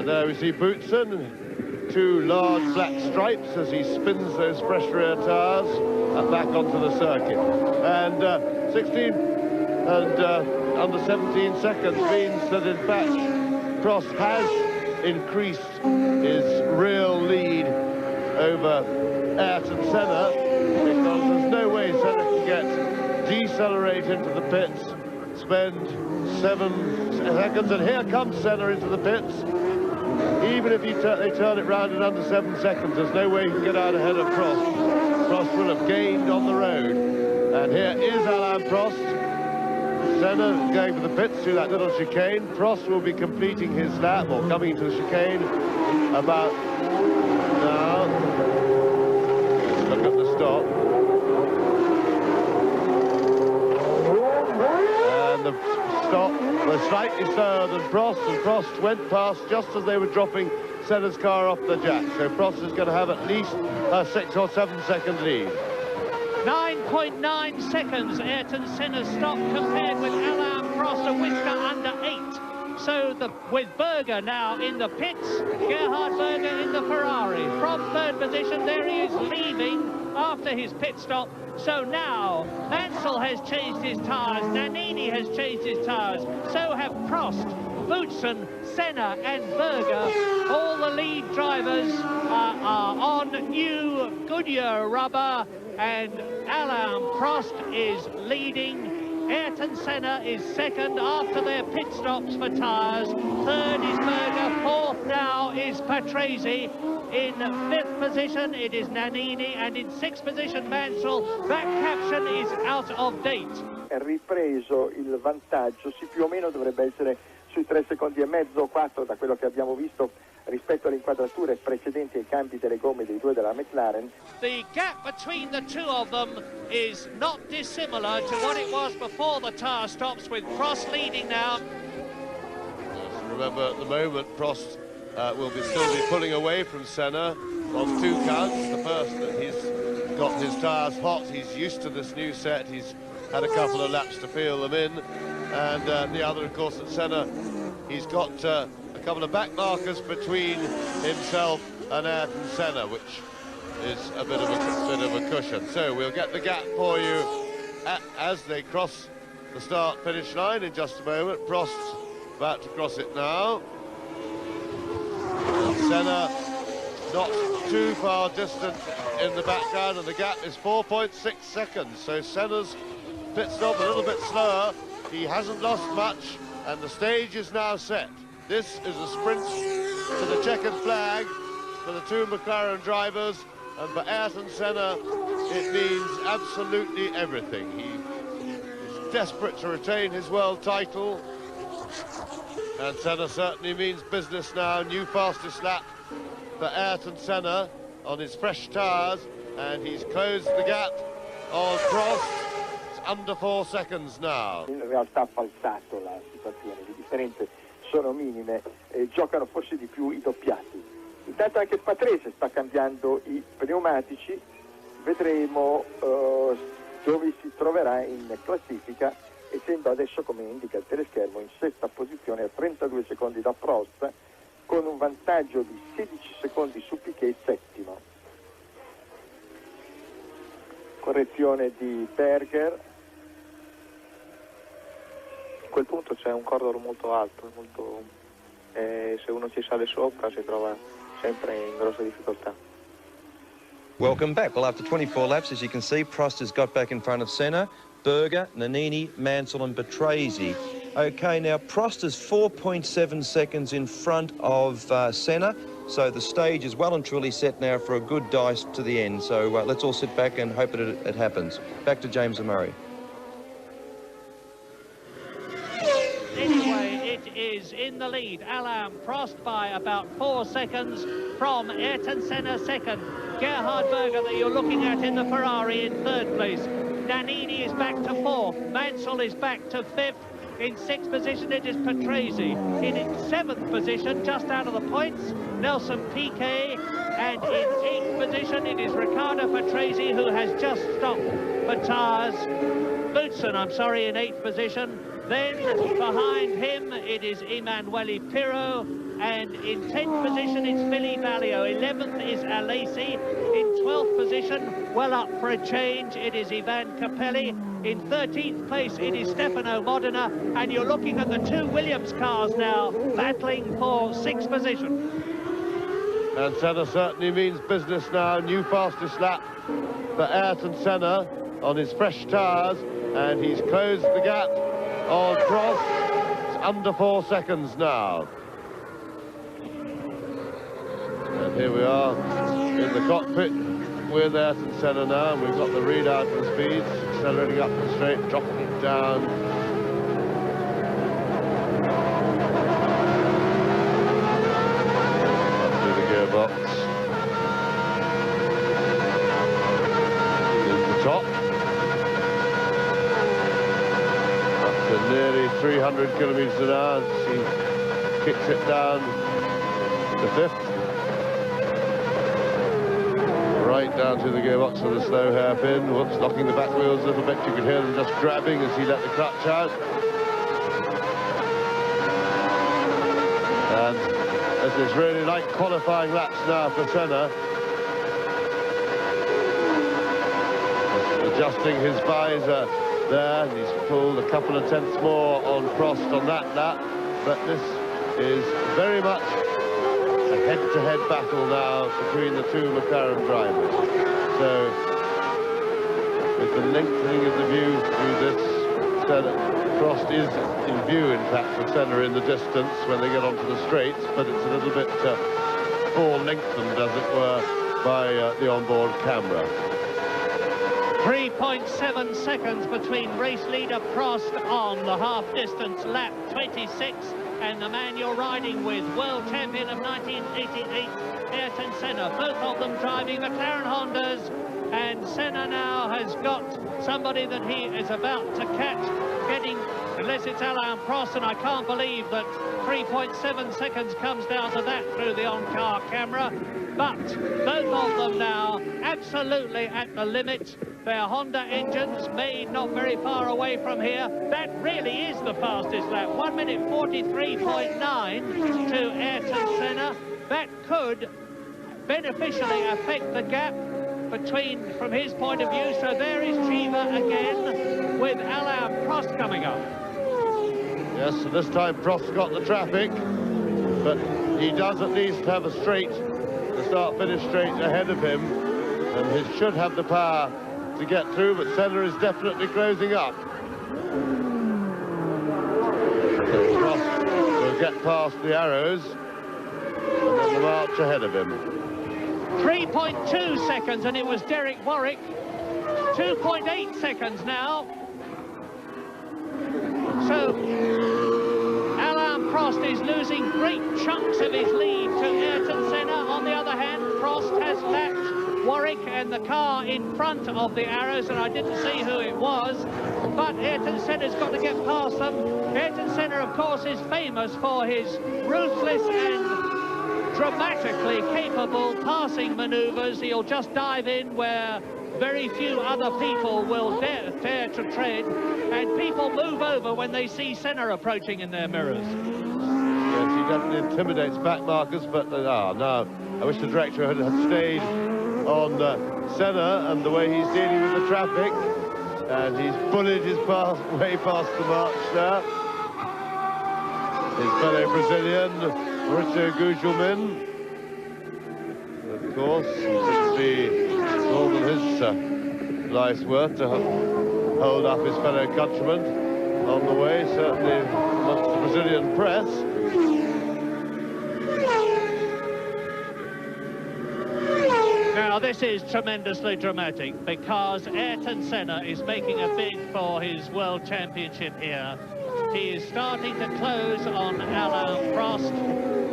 There we see Boutsen, two large black stripes as he spins those fresh rear tyres back onto the circuit. And 16 and under 17 seconds means that in fact Prost has increased his real lead over Ayrton Senna, because there's no way Senna can decelerate into the pits, spend 7 seconds, and here comes Senna into the pits. Even if they turn it round in under 7 seconds, there's no way he can get out ahead of Prost. Prost will have gained on the road. And here is Alain Prost. Senna going for the pits through that little chicane. Prost will be completing his lap, or coming into the chicane, about now. Let's look at the stop. And the stop was slightly slower than Prost, and Prost went past just as they were dropping Senna's car off the jack. So Prost is going to have at least a 6 or 7 second lead. 9.9 seconds Ayrton Senna's stop compared with Alain Prost, a whisker under 8. So with Berger now in the pits, Gerhard Berger in the Ferrari. From third position, there he is leaving after his pit stop. So now Mansell has changed his tyres, Nannini has changed his tyres, so have Prost, Boutsen, Senna and Berger. All the lead drivers are on new Goodyear rubber, and Alain Prost is leading. Ayrton Senna is second after their pit stops for tyres. Third is Berger, fourth now is Patrese. In fifth position it is Nannini, and in sixth position Mansell. That caption is out of date. È ripreso il vantaggio, sì, più o meno dovrebbe essere sui 3 secondi e mezzo o 4 da quello che abbiamo visto rispetto alle inquadrature precedenti ai cambi delle gomme dei due della McLaren. The gap between the two of them is not dissimilar to what it was before the tyre stops, with Prost leading now. Remember, at the moment, Prost will still be pulling away from Senna on 2 counts. The first, that he's got his tyres hot, he's used to this new set, he's had a couple of laps to feel them in. And the other, of course, at Senna, he's got a couple of back markers between himself and Ayrton Senna, which is a bit of a cushion. So we'll get the gap for you as they cross the start-finish line in just a moment. Prost's about to cross it now. Senna not too far distant in the background, and the gap is 4.6 seconds. So Senna's pit stop a little bit slower. He hasn't lost much, and the stage is now set. This is a sprint to the checkered flag for the 2 McLaren drivers, and for Ayrton Senna, it means absolutely everything. He is desperate to retain his world title, and Senna certainly means business now. New fastest lap for Ayrton Senna on his fresh tyres, and he's closed the gap on Prost. It's under 4 seconds now. In realtà ha falsato la situazione, le differenze sono minime, giocano forse di più i doppiati. Intanto anche Patrese sta cambiando i pneumatici, vedremo dove si troverà in classifica, essendo adesso, come indica il teleschermo, in sesta posizione a 32 secondi da Prost, con un vantaggio di 16 secondi su Piquet, settimo. Correzione di Berger. A quel punto c'è un cordolo molto alto, se uno ci sale sopra si trova sempre in grossa difficoltà. Welcome back. Well, after 24 laps, as you can see, Prost has got back in front of Senna, Berger, Nannini, Mansell and Patrese. OK, now Prost is 4.7 seconds in front of Senna, so the stage is well and truly set now for a good dice to the end. So let's all sit back and hope it happens. Back to James and Murray. Anyway, it is in the lead. Alain Prost by about 4 seconds from Ayrton Senna second. Gerhard Berger that you're looking at in the Ferrari in third place. Nannini is back to fourth. Mansell is back to fifth. In sixth position, it is Patrese. In its seventh position, just out of the points, Nelson Piquet. And in eighth position, it is Riccardo Patrese, who has just stopped Lutsen, I'm sorry, in eighth position. Then behind him, it is Emanuele Pirro. And in 10th position, it's Billy Vallio. 11th is Alesi. In 12th position, well up for a change, it is Ivan Capelli. In 13th place, it is Stefano Modena. And you're looking at the two Williams cars now, battling for 6th position. And Senna certainly means business now. New fastest lap for Ayrton Senna on his fresh tyres. And he's closed the gap on Prost. It's under 4 seconds now. And here we are in the cockpit with Ayrton Senna now, and we've got the readout for the speeds, accelerating up the straight, dropping it down. Up to the gearbox. In the top. Up to nearly 300 kilometres an hour as he kicks it down to fifth. Right down to the gearbox for the slow hairpin. Whoops, knocking the back wheels a little bit. You could hear them just grabbing as he let the clutch out. And this is really like qualifying laps now for Senna. Adjusting his visor there. He's pulled a couple of tenths more on Prost on that lap. But this is very much a head-to-head battle now between the two McLaren drivers. So, with the lengthening of the view through this, Prost is in view, in fact, for Senna in the distance when they get onto the straights, but it's a little bit more lengthened, as it were, by the onboard camera. 3.7 seconds between race leader Prost on the half-distance lap 26 and the man you're riding with, world champion of 1988, Ayrton Senna. Both of them driving McLaren Hondas, and Senna now has got somebody that he is about to catch, unless it's Alain Prost, and I can't believe that 3.7 seconds comes down to that through the on-car camera. But both of them now absolutely at the limit. Their Honda engines made not very far away from here. That really is the fastest lap. 1 minute 43.9 to Ayrton Senna. That could beneficially affect the gap between, from his point of view. So there is Chiva again with Alain Prost coming up. Yes, so this time Prost got the traffic, but he does at least have a straight, the start-finish straight ahead of him, and he should have the power to get through, but Senna is definitely closing up. Prost will get past the arrows, and then the march ahead of him. 3.2 seconds, and it was Derek Warwick. 2.8 seconds now. So, Alain Prost is losing great chunks of his lead to Ayrton Senna. On the other hand, Prost has lapped Warwick and the car in front of the arrows, and I didn't see who it was, but Ayrton Senna's got to get past them. Ayrton Senna, of course, is famous for his ruthless and dramatically capable passing manoeuvres. He'll just dive in where very few other people will dare to tread, and people move over when they see Senna approaching in their mirrors. Yes, he definitely intimidates back markers, but no, I wish the director had stayed on Senna and the way he's dealing with the traffic, and he's bullied his way past the march there. His fellow Brazilian, Mauricio Gugelmin. course. Shouldn't be normal his life's work to hold up his fellow countrymen on the way, certainly amongst the Brazilian press. Now this is tremendously dramatic because Ayrton Senna is making a bid for his World Championship here. He is starting to close on Alain Prost,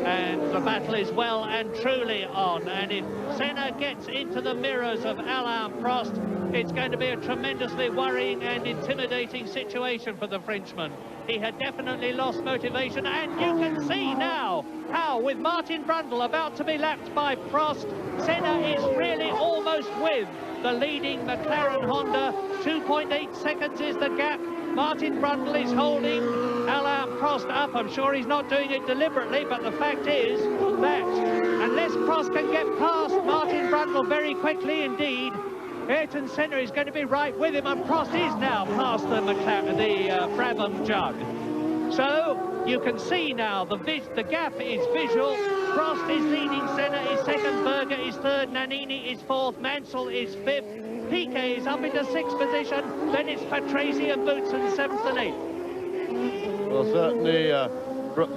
and the battle is well and truly on. And if Senna gets into the mirrors of Alain Prost, it's going to be a tremendously worrying and intimidating situation for the Frenchman. He had definitely lost motivation, and you can see now how, with Martin Brundle about to be lapped by Prost, Senna is really almost with the leading McLaren Honda. 2.8 seconds is the gap. Martin Brundle is holding Alain Prost up. I'm sure he's not doing it deliberately, but the fact is that unless Prost can get past Martin Brundle very quickly indeed, Ayrton Senna is going to be right with him, and Prost is now past the Brabham Jug. So you can see now the gap is visual. Prost is leading, Senna is second, Berger is third, Nannini is fourth, Mansell is fifth, Piquet is up into sixth position, then it's Patrese and Boutsen seventh and eighth. Well, certainly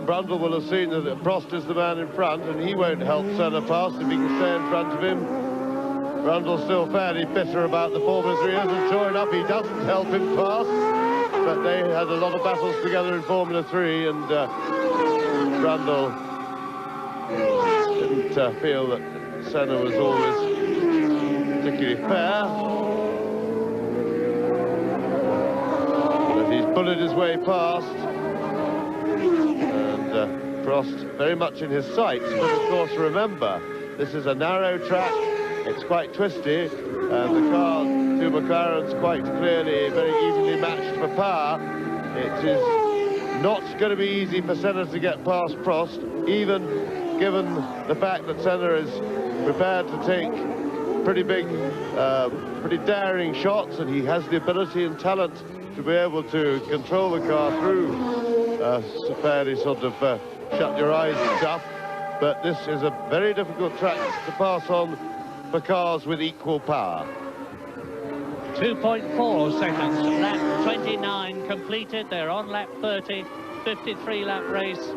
Brundle will have seen that Prost is the man in front, and he won't help Senna past if he can stay in front of him. Brundle's still fairly bitter about the Formula 3, and sure enough, he doesn't help him past. But they had a lot of battles together in Formula 3, and Brundle didn't feel that Senna was always particularly fair. But he's bullied his way past, and Prost very much in his sights. But of course, remember, this is a narrow track. It's quite twisty, and the car, two McLarens, quite clearly very evenly matched for power. It is not going to be easy for Senna to get past Prost, even given the fact that Senna is prepared to take pretty big, pretty daring shots, and he has the ability and talent to be able to control the car through fairly sort of shut your eyes stuff. But this is a very difficult track to pass on for cars with equal power. 2.4 seconds, lap 29 completed. They're on lap 30, 53 lap race.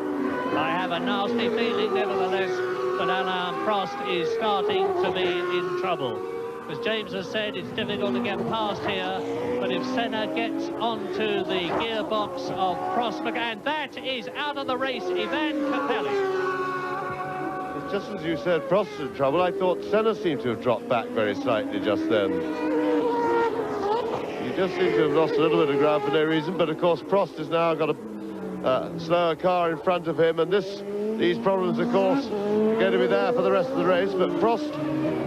I have a nasty feeling nevertheless that Alain Prost is starting to be in trouble. As James has said, it's difficult to get past here, but if Senna gets onto the gearbox of Prost, and that is out of the race, Ivan Capelli. Just as you said, Prost's in trouble. I thought Senna seemed to have dropped back very slightly just then. He just seemed to have lost a little bit of ground for no reason, but of course Prost has now got a slower car in front of him, and these problems, of course, are going to be there for the rest of the race. But Prost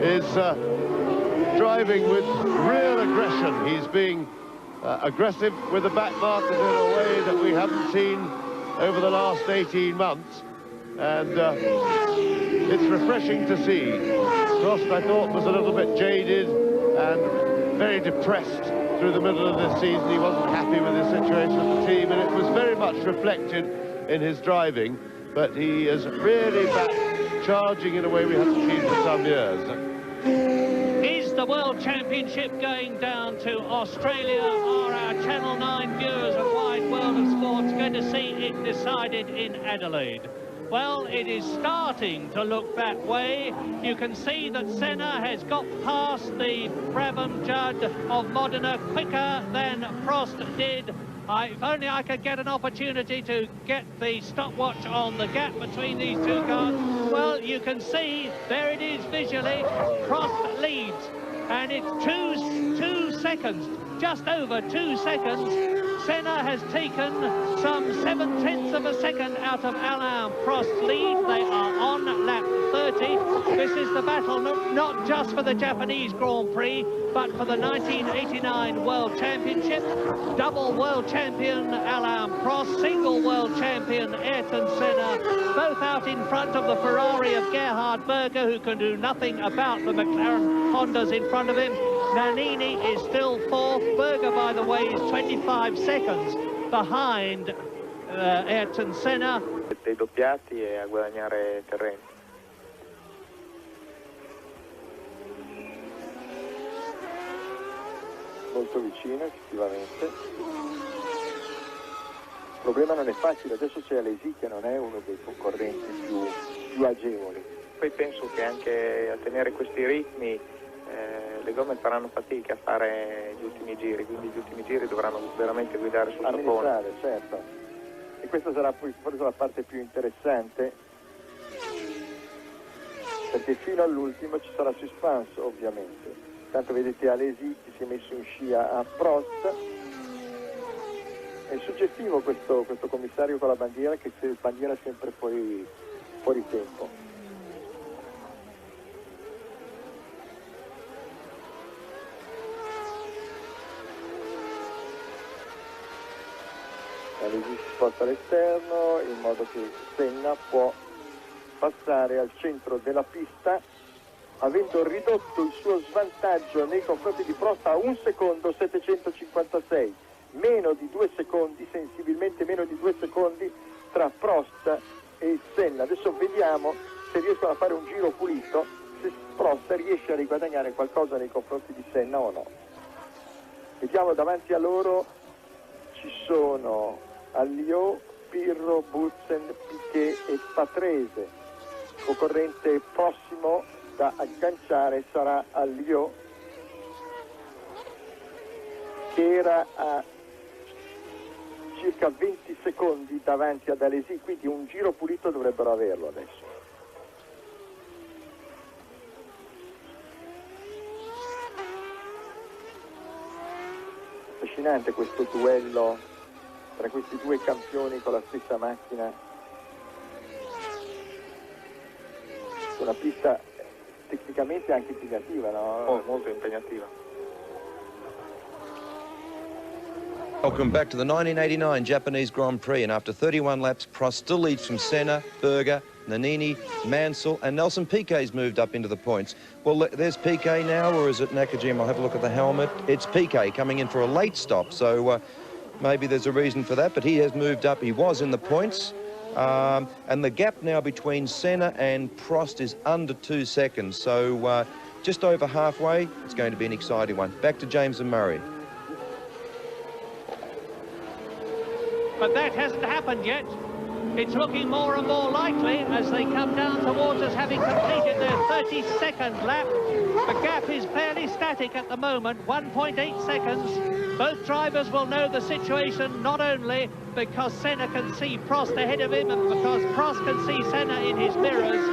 is driving with real aggression. He's being aggressive with the back markers in a way that we haven't seen over the last 18 months. And it's refreshing to see. Prost, I thought, was a little bit jaded and very depressed through the middle of this season. He wasn't happy with his situation at the team, and it was very much reflected in his driving. But he is really back charging in a way we haven't seen for some years. Is the World Championship going down to Australia? Are our Channel 9 viewers of Wide World of Sports going to see it decided in Adelaide? Well, it is starting to look that way. You can see that Senna has got past the Brabham Judd of Modena quicker than Prost did. If only I could get an opportunity to get the stopwatch on the gap between these two cars. Well, you can see, there it is visually, Prost leads, and it's two seconds, just over 2 seconds. Senna has taken some 7/10 of a second out of Alain Prost's lead. They are on lap 30. This is the battle not just for the Japanese Grand Prix, but for the 1989 World Championship. Double world champion Alain Prost, single world champion Ayrton Senna, both out in front of the Ferrari of Gerhard Berger, who can do nothing about the McLaren Hondas in front of him. Nannini is still fourth. Berger, by the way, is 25 seconds behind Ayrton Senna. Dei doppiati e a guadagnare terreno. molto vicino effettivamente. Il problema non è facile, adesso c'è Alesi che non è uno dei concorrenti più agevoli. Poi penso che anche a tenere questi ritmi le gomme faranno fatica a fare gli ultimi giri, quindi gli ultimi giri dovranno veramente guidare sul tapone. Amministrare, certo. E questa sarà poi forse la parte più interessante, perché fino all'ultimo ci sarà suspense ovviamente. Tanto vedete Alesi che si è messo in scia a Prost. È suggestivo questo commissario con la bandiera, che se bandiera sempre fuori tempo. Alesi si sposta all'esterno in modo che Senna può passare al centro della pista, avendo ridotto il suo svantaggio nei confronti di Prost a 1 secondo 756, meno di 2 secondi, sensibilmente meno di 2 secondi tra Prost e Senna. Adesso vediamo se riescono a fare un giro pulito, se Prost riesce a riguadagnare qualcosa nei confronti di Senna o no. Vediamo, davanti a loro ci sono Alliot, Pirro, Butzen, Piquet e Patrese. Il concorrente prossimo da agganciare sarà Alliot, che era a circa 20 secondi davanti ad Alesi, quindi un giro pulito dovrebbero averlo adesso. Affascinante questo duello tra questi due campioni con la stessa macchina. Una pista tecnicamente anche impegnativa, no? Oh, molto impegnativa. Welcome back to the 1989 Japanese Grand Prix, and after 31 laps, Prost still leads from Senna, Berger, Nannini, Mansell, and Nelson Piquet's moved up into the points. Well, there's Piquet now, or is it Nakajima? I'll have a look at the helmet. It's Piquet coming in for a late stop, so maybe there's a reason for that, but he has moved up. He was in the points. And the gap now between Senna and Prost is under 2 seconds, so just over halfway. It's going to be an exciting one. Back to James and Murray. But that hasn't happened yet. It's looking more and more likely as they come down towards us, having completed their 32nd lap. The gap is fairly static at the moment, 1.8 seconds. Both drivers will know the situation, not only because Senna can see Prost ahead of him and because Prost can see Senna in his mirrors,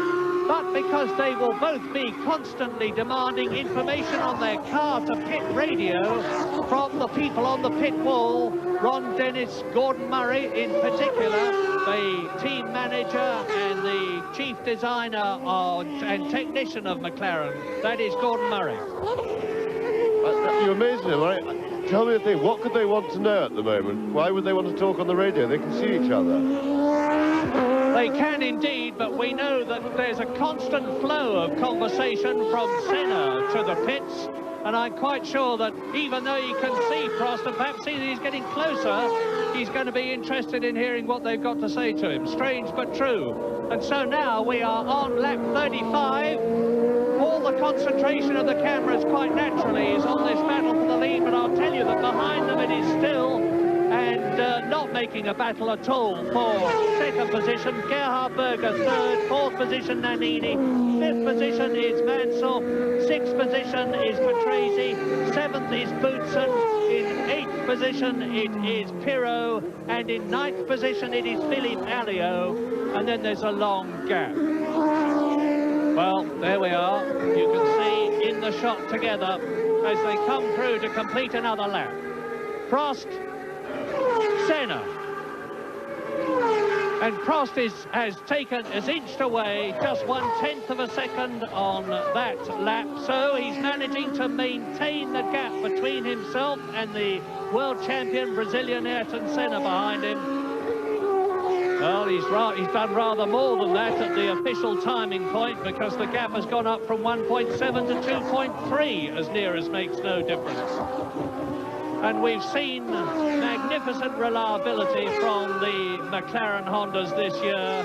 but because they will both be constantly demanding information on their car-to-pit radio from the people on the pit wall. Ron Dennis, Gordon Murray in particular, the team manager and the chief designer and technician of McLaren. That is Gordon Murray. You amaze me, right? Tell me a thing, what could they want to know at the moment? Why would they want to talk on the radio? They can see each other. They can indeed, but we know that there's a constant flow of conversation from Senna to the pits, and I'm quite sure that even though he can see Prost and perhaps see that he's getting closer, he's going to be interested in hearing what they've got to say to him. Strange but true. And so now we are on lap 35. All the concentration of the cameras quite naturally is on this battle for the lead, but I'll tell you that behind them it is still and not making a battle at all for second position. Gerhard Berger third, fourth position Nannini, fifth position is Mansell, sixth position is Patrese, seventh is Boutsen, in eighth position it is Pirro, and in ninth position it is Philippe Alliot, and then there's a long gap. Well, there we are. You can see in the shot together as they come through to complete another lap. Prost, Senna, and Prost has inched away just 1/10 of a second on that lap, so he's managing to maintain the gap between himself and the world champion Brazilian Ayrton Senna behind him. Well, he's done rather more than that at the official timing point, because the gap has gone up from 1.7 to 2.3, as near as makes no difference. And we've seen magnificent reliability from the McLaren Hondas this year.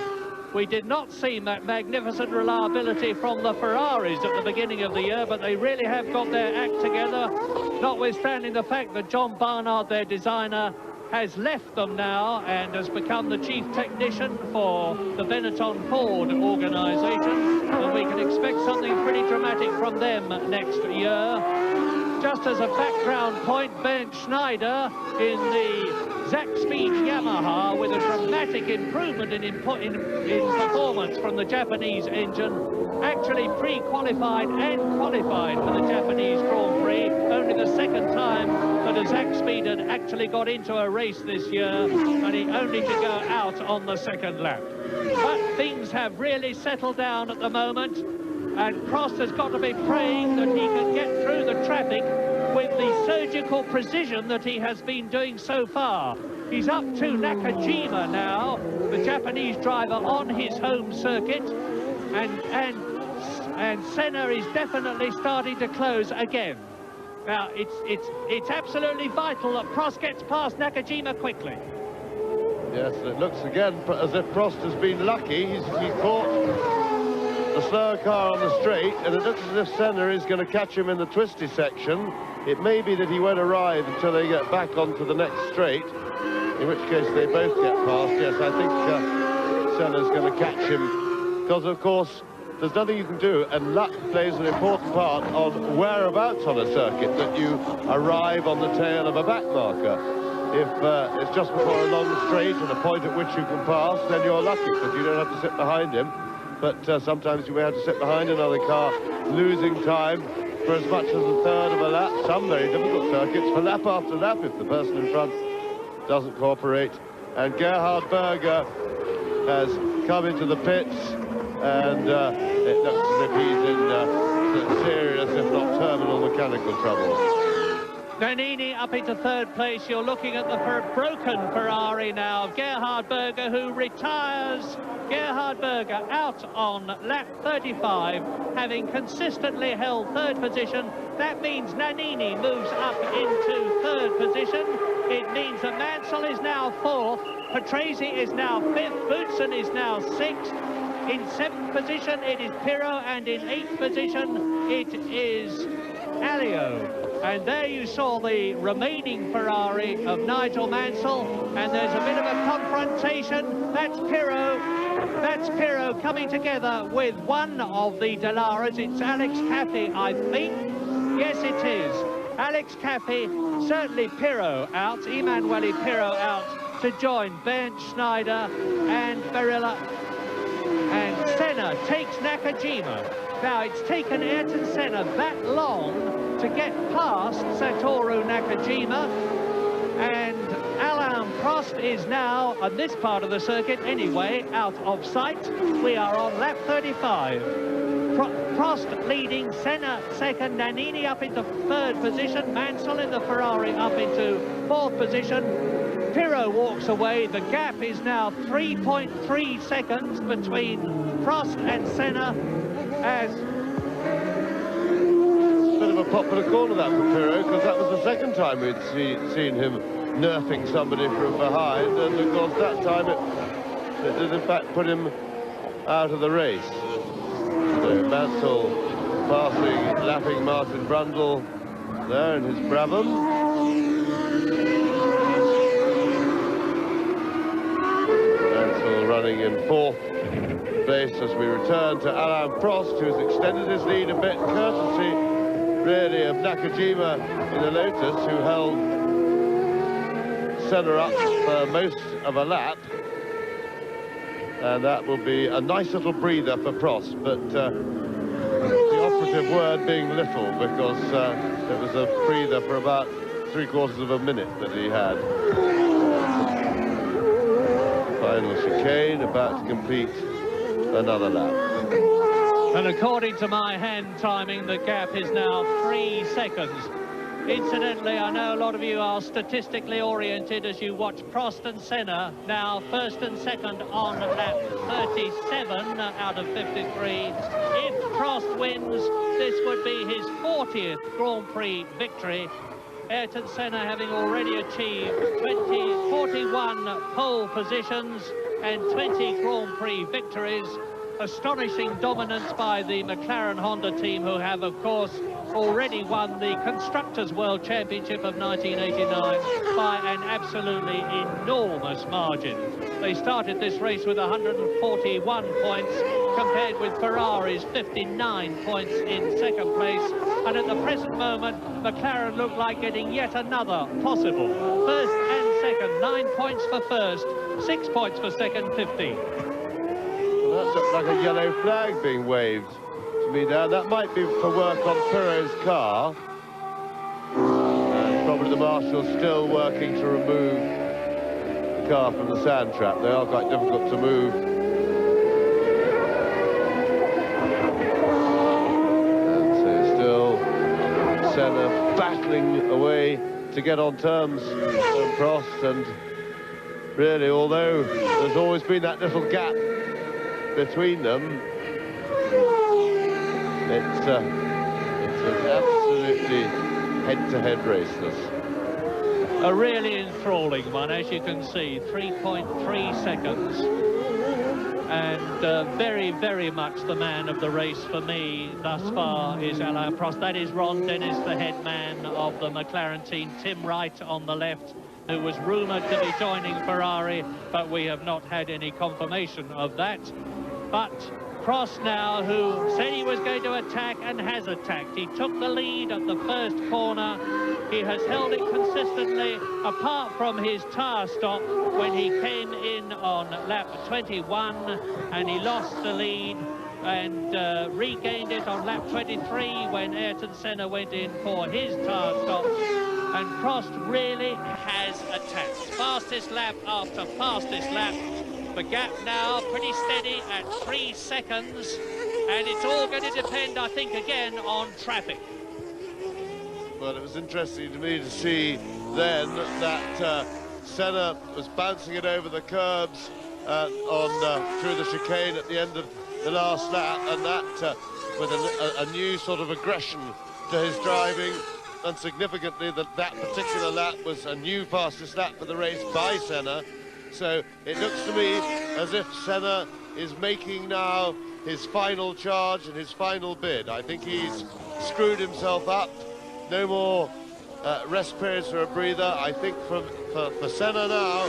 We did not see that magnificent reliability from the Ferraris at the beginning of the year, but they really have got their act together, notwithstanding the fact that John Barnard, their designer, has left them now and has become the chief technician for the Benetton Ford organisation, and we can expect something pretty dramatic from them next year. Just as a background point, Bernd Schneider in the Zack Speed Yamaha, with a dramatic improvement in performance from the Japanese engine, actually pre-qualified and qualified for the Japanese Grand Prix, only the second time that a Zack Speed had actually got into a race this year, and he only to go out on the second lap. But things have really settled down at the moment, and Prost has got to be praying that he can get through the traffic with the surgical precision that he has been doing so far. He's up to Nakajima now, the Japanese driver on his home circuit, and Senna is definitely starting to close again. Now, it's absolutely vital that Prost gets past Nakajima quickly. Yes, it looks again as if Prost has been lucky. He caught the slower car on the straight, and it looks as if Senna is going to catch him in the twisty section. It may be that he won't arrive until they get back onto the next straight, in which case they both get past. Yes, I think Senna's going to catch him, because of course there's nothing you can do, and luck plays an important part on whereabouts on a circuit that you arrive on the tail of a back marker. If it's just before a long straight and a point at which you can pass, then you're lucky, because you don't have to sit behind him. But sometimes you may have to sit behind another car, losing time for as much as a third of a lap. Some very difficult circuits for lap after lap if the person in front doesn't cooperate. And Gerhard Berger has come into the pits, and it looks as if he's in serious, if not terminal, mechanical trouble. Nannini up into third place. You're looking at the broken Ferrari now of Gerhard Berger, who retires. Gerhard Berger out on lap 35, having consistently held third position. That means Nannini moves up into third position. It means that Mansell is now fourth, Patrese is now fifth, Boutsen is now sixth. In seventh position it is Pirro, and in eighth position it is Alio. And there you saw the remaining Ferrari of Nigel Mansell, and there's a bit of a confrontation. That's Pirro coming together with one of the Dallaras. It's Alex Caffey, I think. Yes, it is. Alex Caffey, certainly Pirro out, Emanuele Pirro out to join Bernd Schneider and Barilla. And Senna takes Nakajima. Now, it's taken Ayrton Senna that long to get past Satoru Nakajima, and Alain Prost is now, on this part of the circuit anyway, out of sight. We are on lap 35. Prost leading, Senna second, Nannini up into third position, Mansell in the Ferrari up into fourth position. Pirro walks away. The gap is now 3.3 seconds between Prost and Senna, as bit of a popular corner that for Pirro, because that was the second time we'd seen him nerfing somebody from behind, and of course that time it did in fact put him out of the race. So Mansell lapping Martin Brundle there in his Brabham. Mansell running in fourth place as we return to Alain Prost, who's extended his lead a bit, courtesy really of Nakajima in the Lotus, who held Senna up for most of a lap. And that will be a nice little breather for Prost, but the operative word being little, because it was a breather for about 3/4 of a minute that he had. Final chicane, about to complete another lap. And according to my hand timing, the gap is now 3 seconds. Incidentally, I know a lot of you are statistically oriented as you watch Prost and Senna now first and second on lap 37 out of 53. If Prost wins, this would be his 40th Grand Prix victory. Ayrton Senna having already achieved 41 pole positions and 20 Grand Prix victories. Astonishing dominance by the McLaren Honda team, who have, of course, already won the Constructors' World Championship of 1989 by an absolutely enormous margin. They started this race with 141 points, compared with Ferrari's 59 points in second place. And at the present moment, McLaren look like getting yet another possible first and second. 9 points for first, 6 points for second, 15. Well, that looks like a yellow flag being waved to me now. That might be for work on Perez's car. And probably the marshal's still working to remove the car from the sand trap. They are quite difficult to move. And so still Senna battling away to get on terms with Prost. And really, although there's always been that little gap between them, it's an absolutely head-to-head race, this. A really enthralling one, as you can see, 3.3 seconds. And very, very much the man of the race for me thus far is Alain Prost. That is Ron Dennis, the head man of the McLaren team. Tim Wright on the left, who was rumoured to be joining Ferrari, but we have not had any confirmation of that. But Prost now, who said he was going to attack and has attacked. He took the lead at the first corner. He has held it consistently, apart from his tyre stop when he came in on lap 21, and he lost the lead and regained it on lap 23 when Ayrton Senna went in for his tyre stop. And Prost really has attacked. Fastest lap after fastest lap. The gap now pretty steady at 3 seconds, and it's all going to depend, I think, again on traffic. Well, it was interesting to me to see then that Senna was bouncing it over the curbs through the chicane at the end of the last lap, and that with a new sort of aggression to his driving. And significantly, that particular lap was a new fastest lap for the race by Senna. So it looks to me as if Senna is making now his final charge and his final bid. I think he's screwed himself up. No more rest periods for a breather. I think for Senna now,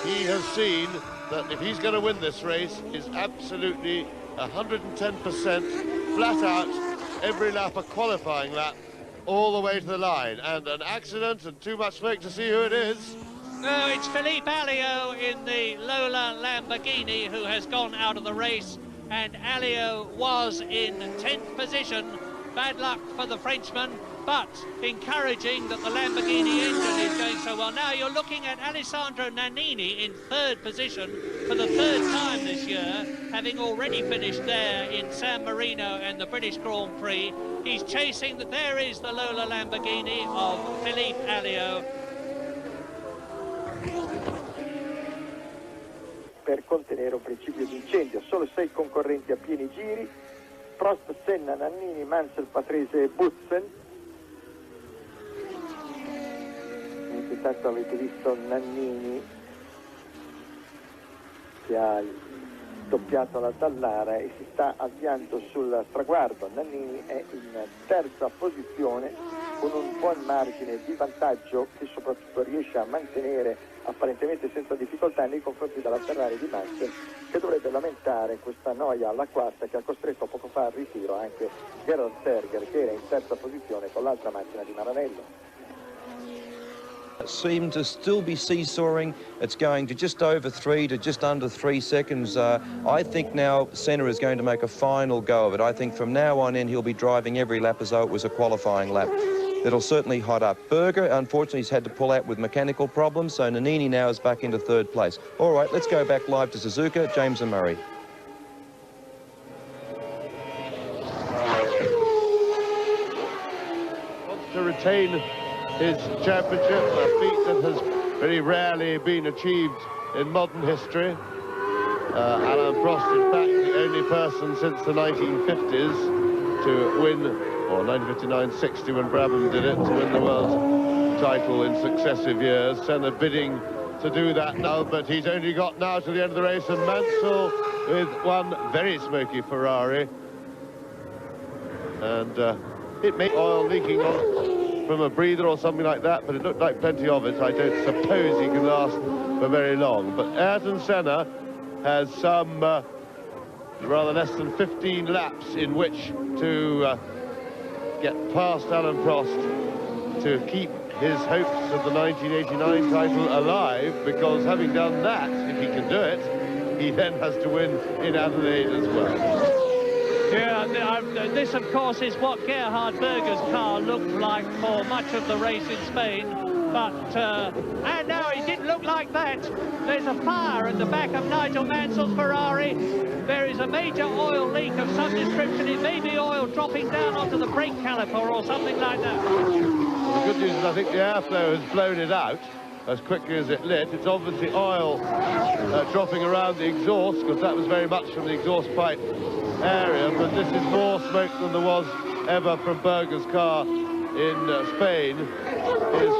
he has seen that if he's going to win this race, is absolutely 110% flat out every lap a qualifying lap all the way to the line. And an accident and too much smoke to see who it is. No, it's Philippe Alliot in the Lola Lamborghini who has gone out of the race, and Alliot was in 10th position. Bad luck for the Frenchman, but encouraging that the Lamborghini engine is going so well. Now you're looking at Alessandro Nannini in 3rd position for the 3rd time this year, having already finished there in San Marino and the British Grand Prix. He's chasing, there is the Lola Lamborghini of Philippe Alliot. Per contenere un principio di incendio, solo 6 concorrenti a pieni giri: Prost, Senna, Nannini, Mansell, Patrese e Butzen. Intanto avete visto Nannini che ha doppiato la Dallara e si sta avviando sul traguardo. Nannini è in 3ª posizione con un buon margine di vantaggio che soprattutto riesce a mantenere apparentemente senza difficoltà nei confronti della Ferrari di Mansell, che dovrebbe lamentare questa noia alla quarta che ha costretto poco fa al ritiro anche Gerhard Berger, che era in 3ª posizione con l'altra macchina di Maranello. Seem to still be seesawing. It's going to just over 3 to just under 3 seconds. I think now Senna is going to make a final go of it. I think from now on in he'll be driving every lap as though it was a qualifying lap. It'll certainly hot up. Berger, unfortunately, has had to pull out with mechanical problems, so Nannini now is back into 3rd place. All right, let's go back live to Suzuka, James and Murray. Wants to retain his championship, a feat that has very rarely been achieved in modern history. Alain Prost, in fact, the only person since the 1950s to win, or 1959-60 when Brabham did it, to win the world title in successive years. Senna bidding to do that now, but he's only got now to the end of the race, and Mansell with one very smoky Ferrari. And it may be oil leaking on from a breather or something like that, but it looked like plenty of it. I don't suppose he can last for very long. But Ayrton Senna has some rather less than 15 laps in which to get past Alain Prost to keep his hopes of the 1989 title alive, because having done that, if he can do it, he then has to win in Adelaide as well. Yeah, this of course is what Gerhard Berger's car looked like for much of the race in Spain, but and now it didn't look like that. There's a fire at the back of Nigel Mansell's Ferrari. There is a major oil leak of some description. It may be oil dropping down onto the brake caliper or something like that. The good news is I think the airflow has blown it out as quickly as it lit. It's obviously oil dropping around the exhaust, because that was very much from the exhaust pipe area, but this is more smoke than there was ever from Berger's car in Spain. It was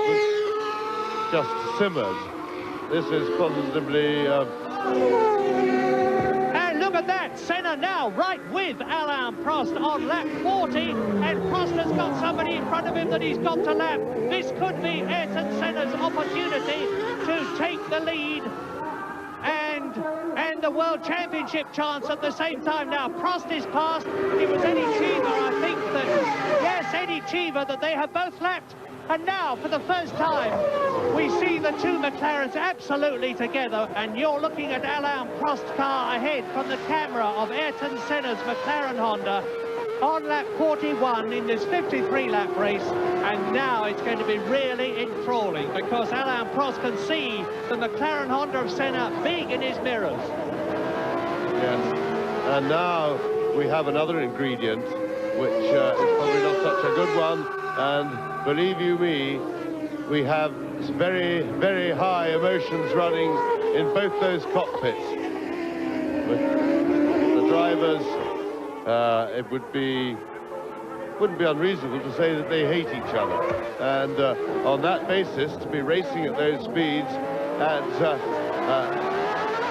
just simmered. This is positively... And look at that, Senna now right with Alain Prost on lap 40, and Prost has got somebody in front of him that he's got to lap. This could be Ayrton Senna's opportunity to take the lead and the World Championship chance at the same time. Now Prost is past. It was Eddie Cheever, I think that, yes, Eddie Cheever, that they have both lapped. And now, for the first time, we see the two McLarens absolutely together, and you're looking at Alain Prost's car ahead from the camera of Ayrton Senna's McLaren Honda on lap 41 in this 53-lap race. And now it's going to be really enthralling, because Alain Prost can see the McLaren Honda of Senna big in his mirrors. Yes, and now we have another ingredient, which is probably not such a good one, and believe you me, we have very, very high emotions running in both those cockpits. With the drivers, it wouldn't be unreasonable to say that they hate each other. And on that basis, to be racing at those speeds adds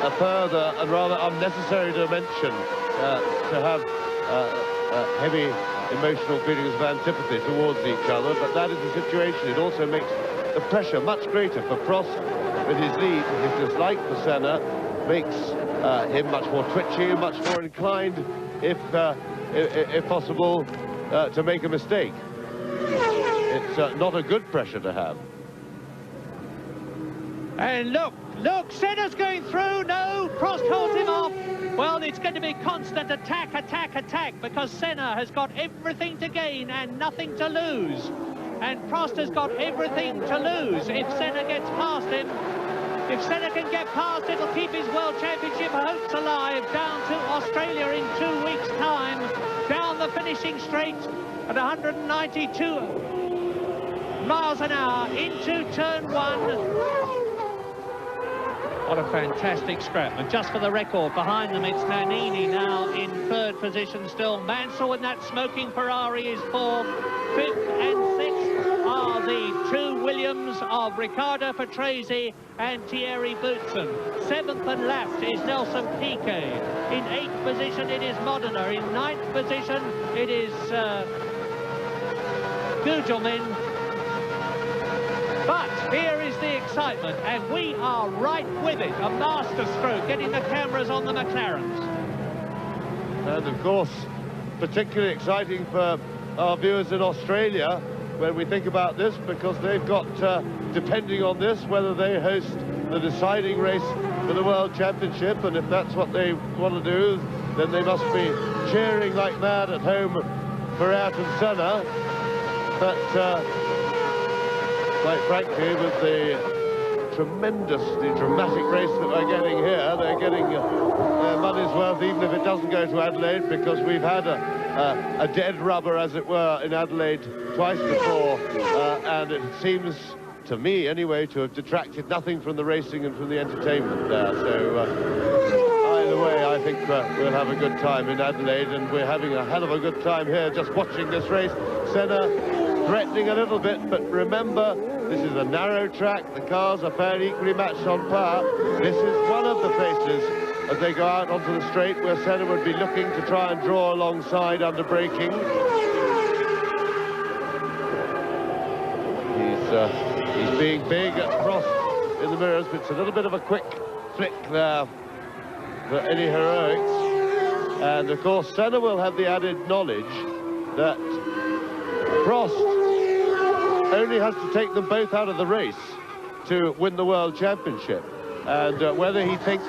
a further and rather unnecessary dimension to have heavy emotional feelings of antipathy towards each other, but that is the situation. It also makes the pressure much greater for Prost with his lead. His dislike for Senna makes him much more twitchy, much more inclined, if possible, to make a mistake. It's not a good pressure to have. And look, Senna's going through. No, Prost holds him off. Well, it's going to be constant attack, attack, attack, because Senna has got everything to gain and nothing to lose. And Prost has got everything to lose if Senna gets past him. If Senna can get past, it'll keep his World Championship hopes alive down to Australia in 2 weeks' time, down the finishing straight at 192 miles an hour into turn 1. What a fantastic scrap. And just for the record, behind them it's Nannini now in third position still. Mansell in that smoking Ferrari is fourth. Fifth and sixth are the two Williams of Riccardo Patrese and Thierry Boutsen. Seventh and last is Nelson Piquet. In eighth position it is Modena. In ninth position it is Gugelmin. But here is the excitement, and we are right with it. A masterstroke, getting the cameras on the McLarens. And of course, particularly exciting for our viewers in Australia when we think about this, because they've got, depending on this, whether they host the deciding race for the World Championship, and if that's what they want to do, then they must be cheering like mad at home for Ayrton Senna. But quite frankly, with the tremendously dramatic race that we're getting here, they're getting their money's worth, even if it doesn't go to Adelaide, because we've had a dead rubber, as it were, in Adelaide twice before, and it seems, to me anyway, to have detracted nothing from the racing and from the entertainment there. So either way, I think we'll have a good time in Adelaide, and we're having a hell of a good time here just watching this race. Senna threatening a little bit, but remember, This is a narrow track. The cars are fairly equally matched on power. This is one of the places as they go out onto the straight where Senna would be looking to try and draw alongside under braking. He's being big at Prost in the mirrors, but it's a little bit of a quick flick there for any heroics. And of course Senna will have the added knowledge that Prost only has to take them both out of the race to win the World Championship. And whether he thinks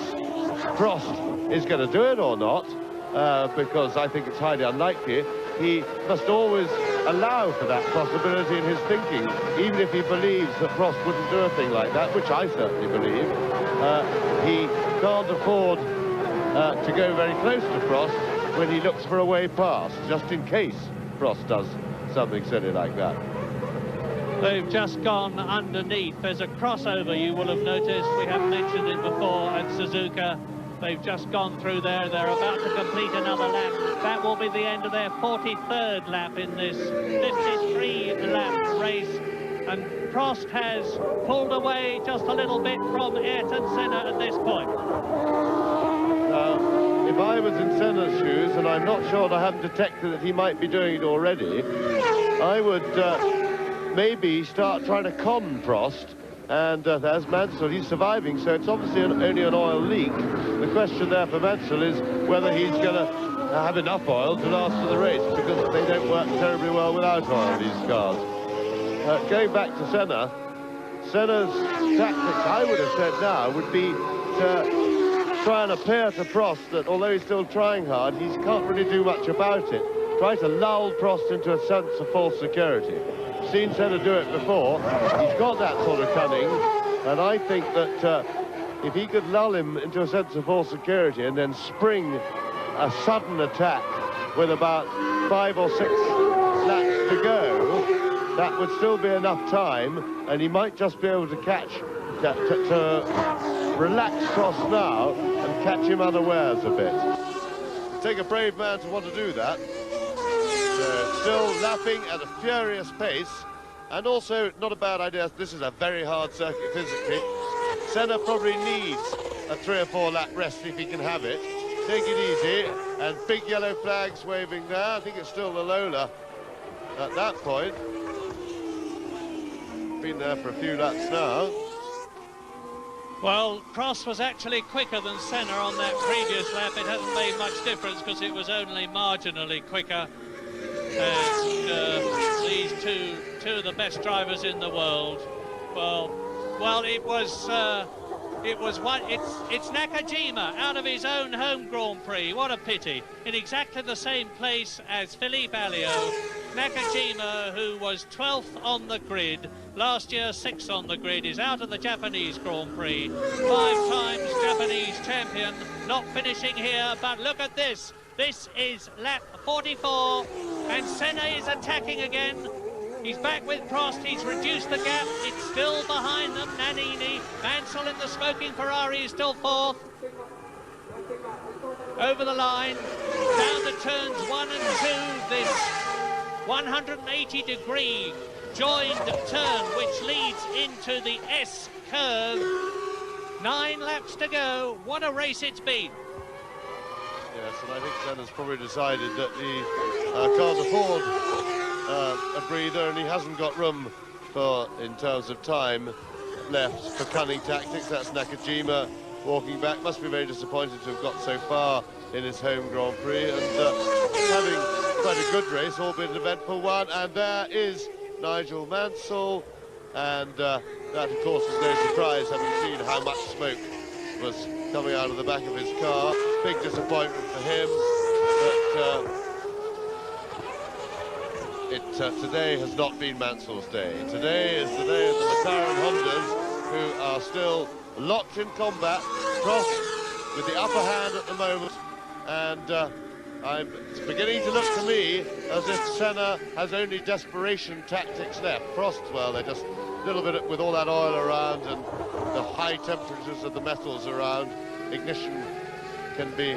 Prost is going to do it or not, because I think it's highly unlikely, he must always allow for that possibility in his thinking, even if he believes that Prost wouldn't do a thing like that, which I certainly believe. He can't afford to go very close to Prost when he looks for a way past, just in case Prost does something silly like that. They've just gone underneath. There's a crossover, you will have noticed. We have mentioned it before at Suzuka. They've just gone through there. They're about to complete another lap. That will be the end of their 43rd lap in this 53-lap race. And Prost has pulled away just a little bit from Ayrton Senna at this point. Now, if I was in Senna's shoes, and I'm not sure, I haven't detected that he might be doing it already, I would maybe start trying to con Prost. And there's Mansell, he's surviving, so it's obviously only an oil leak. The question there for Mansell is whether he's going to have enough oil to last for the race, because they don't work terribly well without oil, these cars. Going back to Senna, Senna's tactics, I would have said now, would be to try and appear to Prost that although he's still trying hard, he can't really do much about it. Try to lull Prost into a sense of false security. Seen Senna do it before. He's got that sort of cunning, and I think that if he could lull him into a sense of false security and then spring a sudden attack with about 5 or 6 laps to go, that would still be enough time, and he might just be able to catch, to relax Prost now and catch him unawares a bit. Take a brave man to want to do that. Still lapping at a furious pace, and also not a bad idea. This is a very hard circuit physically. Senna probably needs a 3 or 4 lap rest if he can have it. Take it easy, and big yellow flags waving there. I think it's still the Lola at that point. Been there for a few laps now. Well, Prost was actually quicker than Senna on that previous lap. It hasn't made much difference because it was only marginally quicker. And these two of the best drivers in the world. Well, it's Nakajima out of his own home Grand Prix. What a pity! In exactly the same place as Philippe Alliot, Nakajima, who was 12th on the grid last year, 6th on the grid, is out of the Japanese Grand Prix. 5 times Japanese champion, not finishing here. But look at this. This is lap 44, and Senna is attacking again. He's back with Prost, he's reduced the gap, it's still behind them. Nannini, Mansell in the smoking Ferrari is still 4th. Over the line, down to turns 1 and 2, this 180-degree joined turn, which leads into the S curve. 9 laps to go, what a race it's been. Yes, and I think Senna's probably decided that he can't afford a breather, and he hasn't got room for, in terms of time left for cunning tactics. That's Nakajima walking back. Must be very disappointed to have got so far in his home Grand Prix, and having quite a good race, albeit an eventful one. And there is Nigel Mansell, and that, of course, is no surprise, having seen how much smoke was coming out of the back of his car. Big disappointment for him, but today has not been Mansell's day. Today is the day of the McLaren Hondas, who are still locked in combat. Prost with the upper hand at the moment, and it's beginning to look to me as if Senna has only desperation tactics left. Prost, well, they're just a little bit with all that oil around and the high temperatures of the metals around. Ignition can be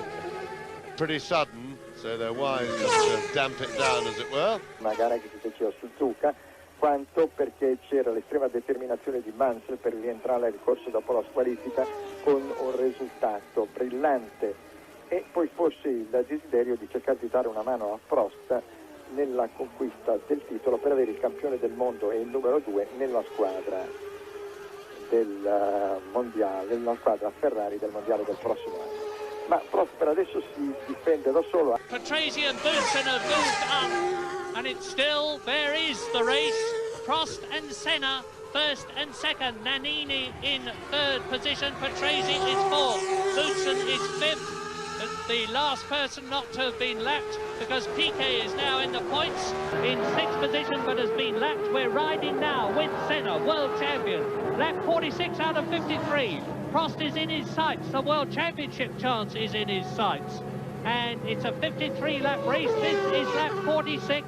pretty sudden, so they're wise just to damp it down, as it were. Una gara che si fece a Suzuka, quanto perché c'era l'estrema determinazione di Mansell per rientrare al corso dopo la squalifica con un risultato brillante, e poi fosse il desiderio di cercare di dare una mano a Prost nella conquista del titolo per avere il campione del mondo e il numero 2 nella squadra del mondiale, nella squadra Ferrari del mondiale del prossimo anno. Ma Prost per adesso si difende da solo. Patrese and Boutsen have moved up, and it's still, there is the race. Prost and Senna first and second, Nannini in third position, Patrese is fourth, Boutsen is fifth. The last person not to have been lapped, because Piquet is now in the points in sixth position but has been lapped. We're riding now with Senna, world champion, lap 46 out of 53. Prost is in his sights, the world championship chance is in his sights, and it's a 53 lap race. This is lap 46,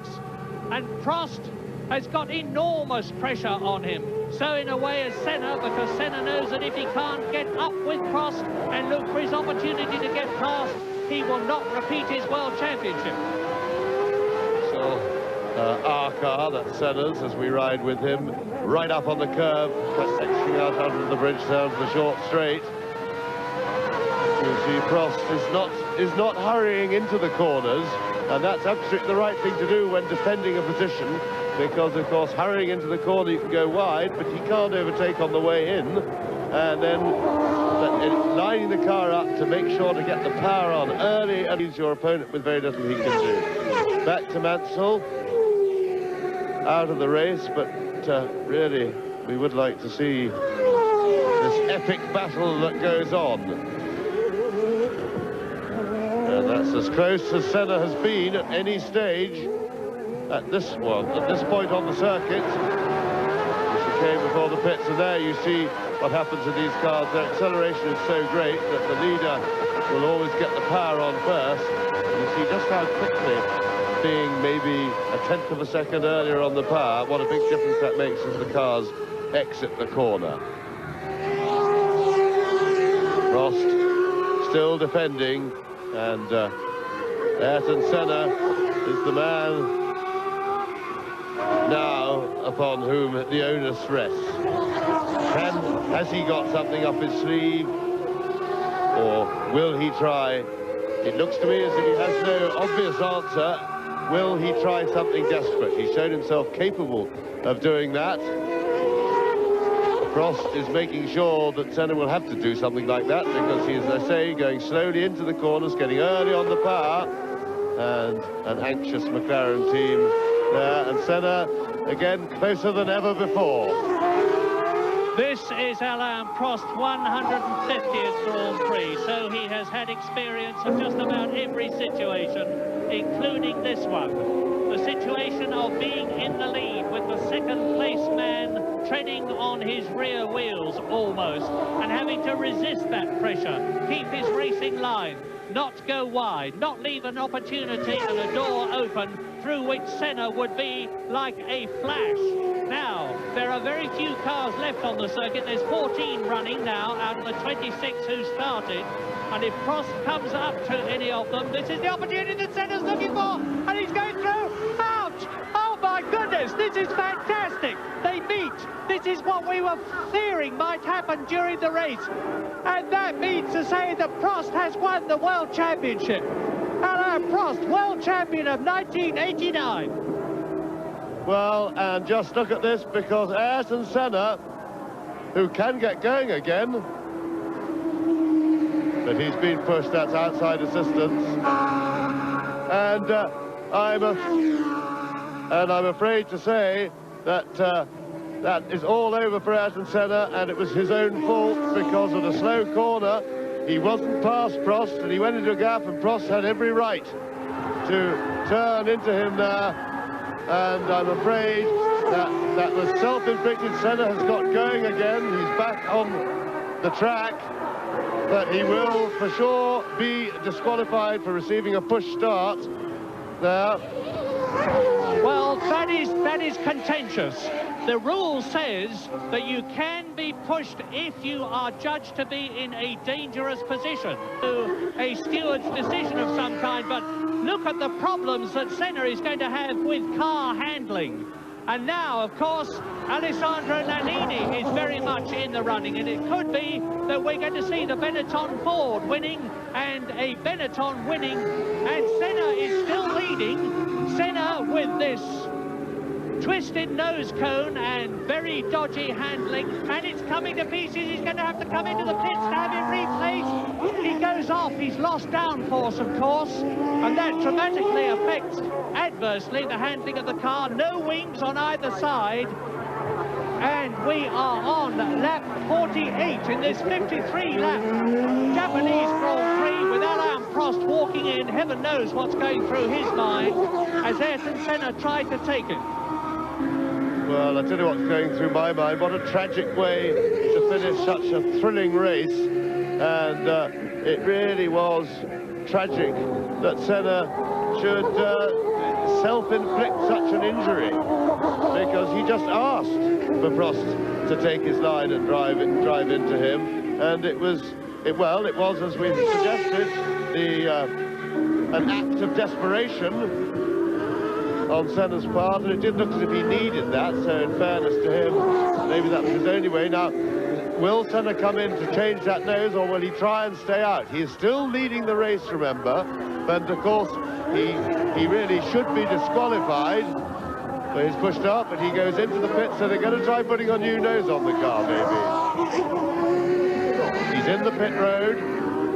and Prost has got enormous pressure on him. So in a way as Senna, because Senna knows that if he can't get up with Prost and look for his opportunity to get past, he will not repeat his world championship. So our car, that's Senna's, as we ride with him right up on the curve, sectioning out under the bridge down to the short straight. You see Prost is not hurrying into the corners, and that's absolutely the right thing to do when defending a position, because of course hurrying into the corner you can go wide, but he can't overtake on the way in, and then lining the car up to make sure to get the power on early and leaves your opponent with very little he can do. Back to Mansell, out of the race, but really we would like to see this epic battle that goes on. And that's as close as Senna has been at any stage at this point on the circuit. As he came before the pits, and there you see what happens in these cars. The acceleration is so great that the leader will always get the power on first. You see just how quickly, being maybe a tenth of a second earlier on the power, what a big difference that makes as the cars exit the corner. Prost still defending, and Ayrton Senna is the man now upon whom the onus rests. Has he got something up his sleeve, or will he try? It looks to me as if he has no obvious answer. Will he try something desperate? He's shown himself capable of doing that. Prost is making sure that Senna will have to do something like that, because he is, as I say, going slowly into the corners, getting early on the power, and an anxious McLaren team there, and Senna again closer than ever before. This is Alain Prost, 150th Grand Prix, so he has had experience of just about every situation, including this one. The situation of being in the lead with the second place man treading on his rear wheels almost, and having to resist that pressure, keep his racing line, not go wide, not leave an opportunity and a door open through which Senna would be like a flash. Now, there are very few cars left on the circuit. There's 14 running now out of the 26 who started. And if Prost comes up to any of them, this is the opportunity that Senna's looking for. And he's going through. Ouch! Oh, my goodness, this is fantastic. They meet. This is what we were fearing might happen during the race. And that means to say that Prost has won the World Championship. Alain Prost, World Champion of 1989. Well, and just look at this, because Ayrton Senna, who can get going again, but he's been pushed, that's outside assistance. And I'm afraid to say that that is all over for Ayrton Senna, and it was his own fault because of the slow corner. He wasn't past Prost, and he went into a gap, and Prost had every right to turn into him there. And I'm afraid that was self-inflicted. Senna has got going again. He's back on the track, but he will for sure be disqualified for receiving a push start there. Well, that is contentious. The rule says that you can be pushed if you are judged to be in a dangerous position, to a steward's decision of some kind, but look at the problems that Senna is going to have with car handling. And now, of course, Alessandro Nannini is very much in the running, and it could be that we're going to see the Benetton Ford winning, and a Benetton winning, and Senna is still leading. Senna with this twisted nose cone and very dodgy handling, and it's coming to pieces. He's going to have to come into the pits to have it replaced. He goes off, he's lost downforce, of course, and that dramatically affects adversely the handling of the car. No wings on either side, and we are on lap 48 in this 53-lap Japanese Grand Prix with Alain Prost walking in. Heaven knows what's going through his mind as Ayrton Senna tried to take it. Well, I tell you what's going through my mind. What a tragic way to finish such a thrilling race. And it really was tragic that Senna should self-inflict such an injury, because he just asked for Prost to take his line and drive into him. And it was, as we suggested, an act of desperation on Senna's part, and it did look as if he needed that, so in fairness to him, maybe that was his only way. Now, will Senna come in to change that nose, or will he try and stay out? He is still leading the race, remember, but of course, he really should be disqualified. But he's pushed up, and he goes into the pit, so they're going to try putting a new nose on the car, maybe. He's in the pit road,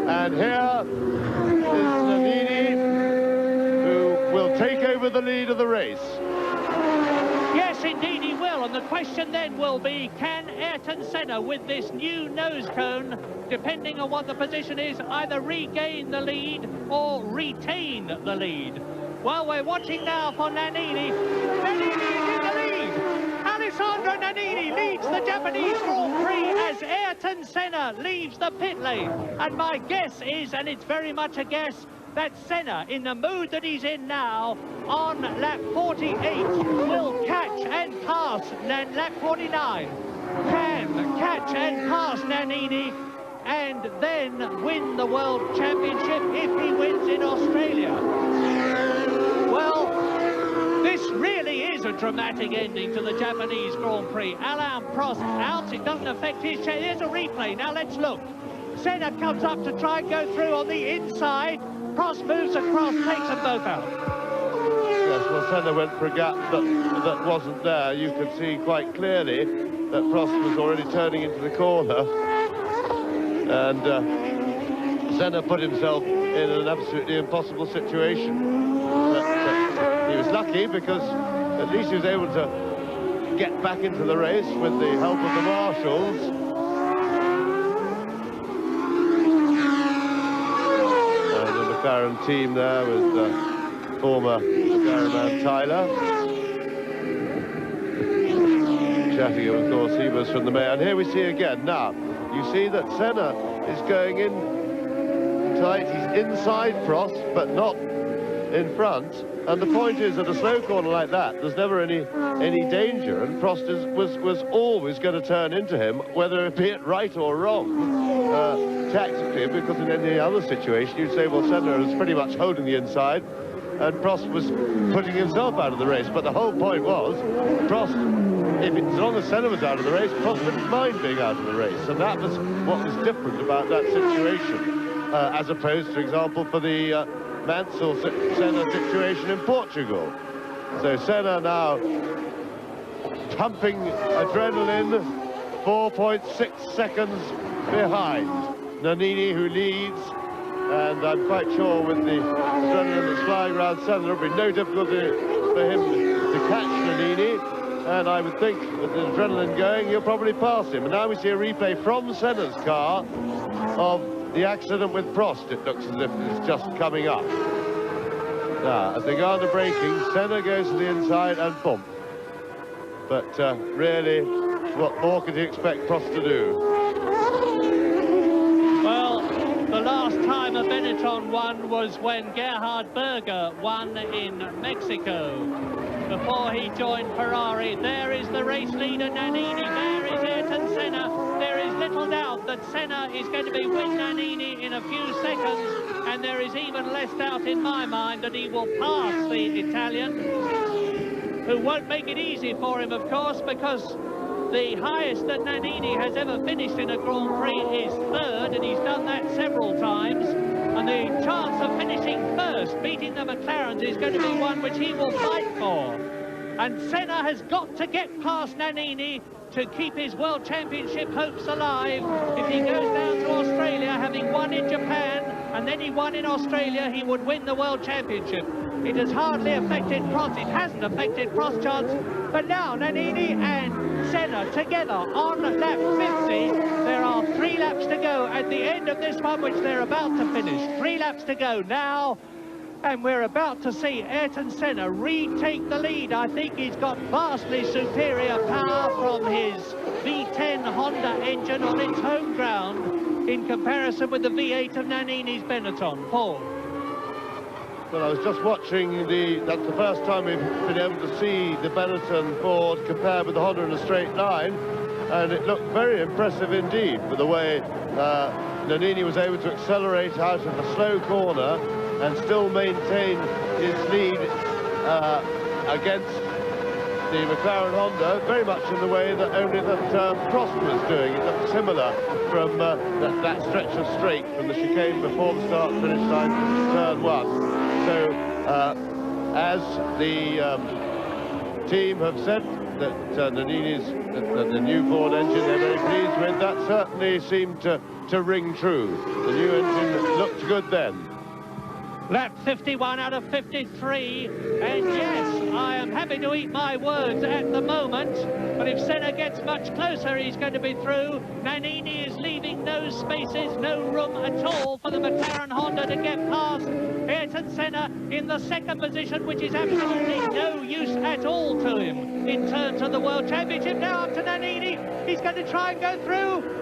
and here is Nannini, will take over the lead of the race. Yes, indeed he will, and the question then will be, can Ayrton Senna, with this new nose cone, depending on what the position is, either regain the lead or retain the lead? Well, we're watching now for Nannini. Nannini is in the lead. Alessandro Nannini leads the Japanese Grand Prix as Ayrton Senna leaves the pit lane. And my guess is, and it's very much a guess, that Senna, in the mood that he's in now, on lap 48, will catch and pass lap 49. Can catch and pass Nannini, and then win the World Championship if he wins in Australia. Well, this really is a dramatic ending to the Japanese Grand Prix. Alain Prost out, it doesn't affect his chance. Here's a replay, now let's look. Senna comes up to try and go through on the inside. Prost moves across, takes them both out. Yes, well, Senna went for a gap that wasn't there. You could see quite clearly that Prost was already turning into the corner. And Senna put himself in an absolutely impossible situation. But he was lucky because at least he was able to get back into the race with the help of the marshals. McLaren team there with former McLaren man Tyler. Chatting, of course, he was from the mayor. And here we see again. Now, you see that Senna is going in tight. He's inside Prost, but not in front. And the point is, at a slow corner like that, there's never any danger. And Prost was always going to turn into him, whether it be it right or wrong. Tactically, because in any other situation you'd say, well, Senna is pretty much holding the inside and Prost was putting himself out of the race. But the whole point was, Prost, as long as Senna was out of the race, Prost didn't mind being out of the race, and that was what was different about that situation, as opposed, for example, for the Mansell-Senna situation in Portugal. So Senna now pumping adrenaline, 4.6 seconds behind Nannini, who leads, and I'm quite sure with the adrenaline that's flying around Senna, there'll be no difficulty for him to catch Nannini, and I would think with the adrenaline going, he'll probably pass him. And now we see a replay from Senna's car of the accident with Prost. It looks as if it's just coming up. Now, as they go under braking, Senna goes to the inside and bump. But really, what more could you expect Prost to do? Well, the last time a Benetton won was when Gerhard Berger won in Mexico, before he joined Ferrari. There is the race leader, Nannini. There is Ayrton Senna. There is little doubt that Senna is going to be with Nannini in a few seconds, and there is even less doubt in my mind that he will pass the Italian. who won't make it easy for him, of course, because the highest that Nannini has ever finished in a Grand Prix is third, and he's done that several times. And the chance of finishing first, beating the McLarens, is going to be one which he will fight for. And Senna has got to get past Nannini to keep his World Championship hopes alive. If he goes down to Australia, having won in Japan, and then he won in Australia, he would win the World Championship. It has hardly affected Prost. It hasn't affected Prost's chance. But now Nannini and Senna together on lap 50. There are 3 laps to go at the end of this one, which they're about to finish. 3 laps to go now. And we're about to see Ayrton Senna retake the lead. I think he's got vastly superior power from his V10 Honda engine on its home ground in comparison with the V8 of Nannini's Benetton. Paul. Well, I was just watching that's the first time we've been able to see the Benetton Ford compared with the Honda in a straight line, and it looked very impressive indeed with the way Nannini was able to accelerate out of a slow corner and still maintain his lead against the McLaren Honda, very much in the way that Prost was doing. It looked similar from that stretch of straight from the chicane before the start-finish line to turn 1. So, as the team have said that Nannini's the new Ford engine they're very pleased with, that certainly seemed to ring true. The new engine looked good then. Lap 51 out of 53, and yes, I am happy to eat my words at the moment, but if Senna gets much closer, he's going to be through. Nannini is leaving no spaces, no room at all for the McLaren Honda to get past. Ayrton Senna in the second position, which is absolutely no use at all to him in terms of the World Championship. Now up to Nannini, he's going to try and go through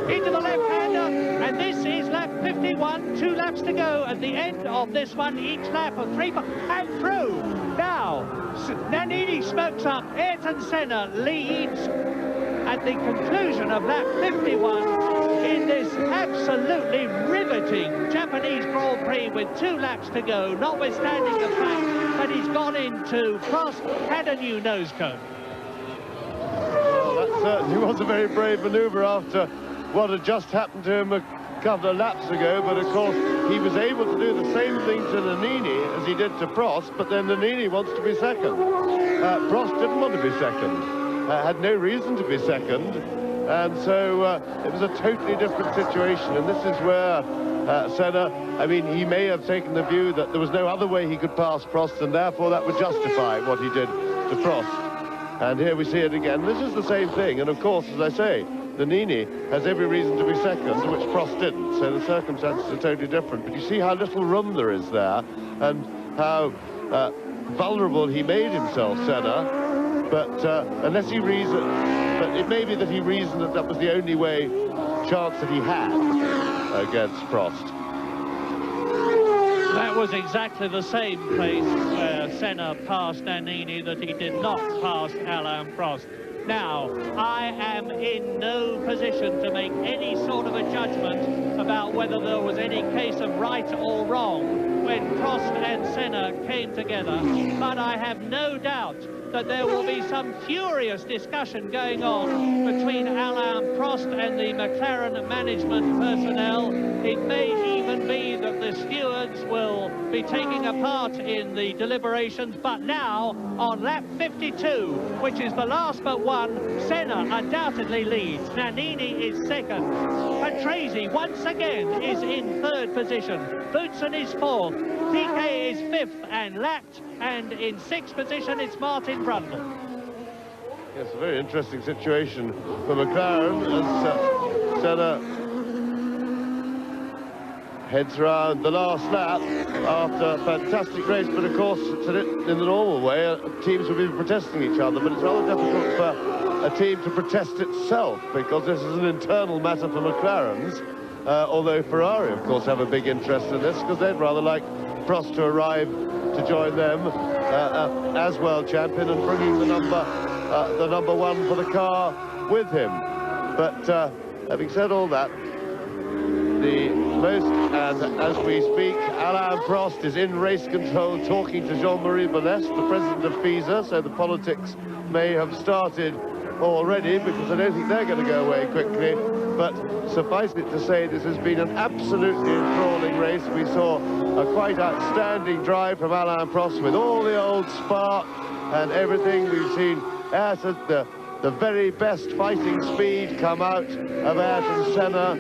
into the left-hander, and this is lap 51, 2 laps to go at the end of this one, each lap of 3, and through. Now, Nannini smokes up, Ayrton Senna leads at the conclusion of lap 51 in this absolutely riveting Japanese Grand Prix with 2 laps to go, notwithstanding the fact that he's gone into Prost, had a new nose cone. Well, that certainly was a very brave manoeuvre after what had just happened to him a couple of laps ago, but of course he was able to do the same thing to Nannini as he did to Prost, but then Nannini wants to be second. Prost didn't want to be second, had no reason to be second, and so it was a totally different situation, and this is where Senna, I mean, he may have taken the view that there was no other way he could pass Prost, and therefore that would justify what he did to Prost. And here we see it again. This is the same thing, and of course, as I say, Nannini has every reason to be second, which Prost didn't, so the circumstances are totally different. But you see how little room there is there, and how vulnerable he made himself, Senna. But unless he reasoned, but it may be that he reasoned that that was the only chance that he had against Prost. That was exactly the same place where Senna passed Nannini that he did not pass Alain Prost. Now, I am in no position to make any sort of a judgment about whether there was any case of right or wrong when Prost and Senna came together, but I have no doubt that there will be some furious discussion going on between Alain Prost and the McLaren management personnel. It may even be that the stewards will be taking a part in the deliberations, but now on lap 52, which is the last but one, Senna undoubtedly leads. Nannini is second. Patrese once again is in third position. Boutsen is fourth. TK is fifth and lapped, and in sixth position it's Martin Brundle. Yes, a very interesting situation for McLaren as Senna heads around the last lap after a fantastic race, but of course in the normal way teams will be protesting each other, but it's rather difficult for a team to protest itself because this is an internal matter for McLaren's, although Ferrari of course have a big interest in this because they'd rather like Prost to arrive to join them as world champion and bringing the number one for the car with him. But having said all that, the most. And as we speak, Alain Prost is in race control talking to Jean-Marie Balestre, the president of FISA, so the politics may have started already, because I don't think they're going to go away quickly. But suffice it to say, this has been an absolutely enthralling race. We saw a quite outstanding drive from Alain Prost with all the old spark and everything. We've seen Ayrton, the very best fighting speed come out of Ayrton Senna,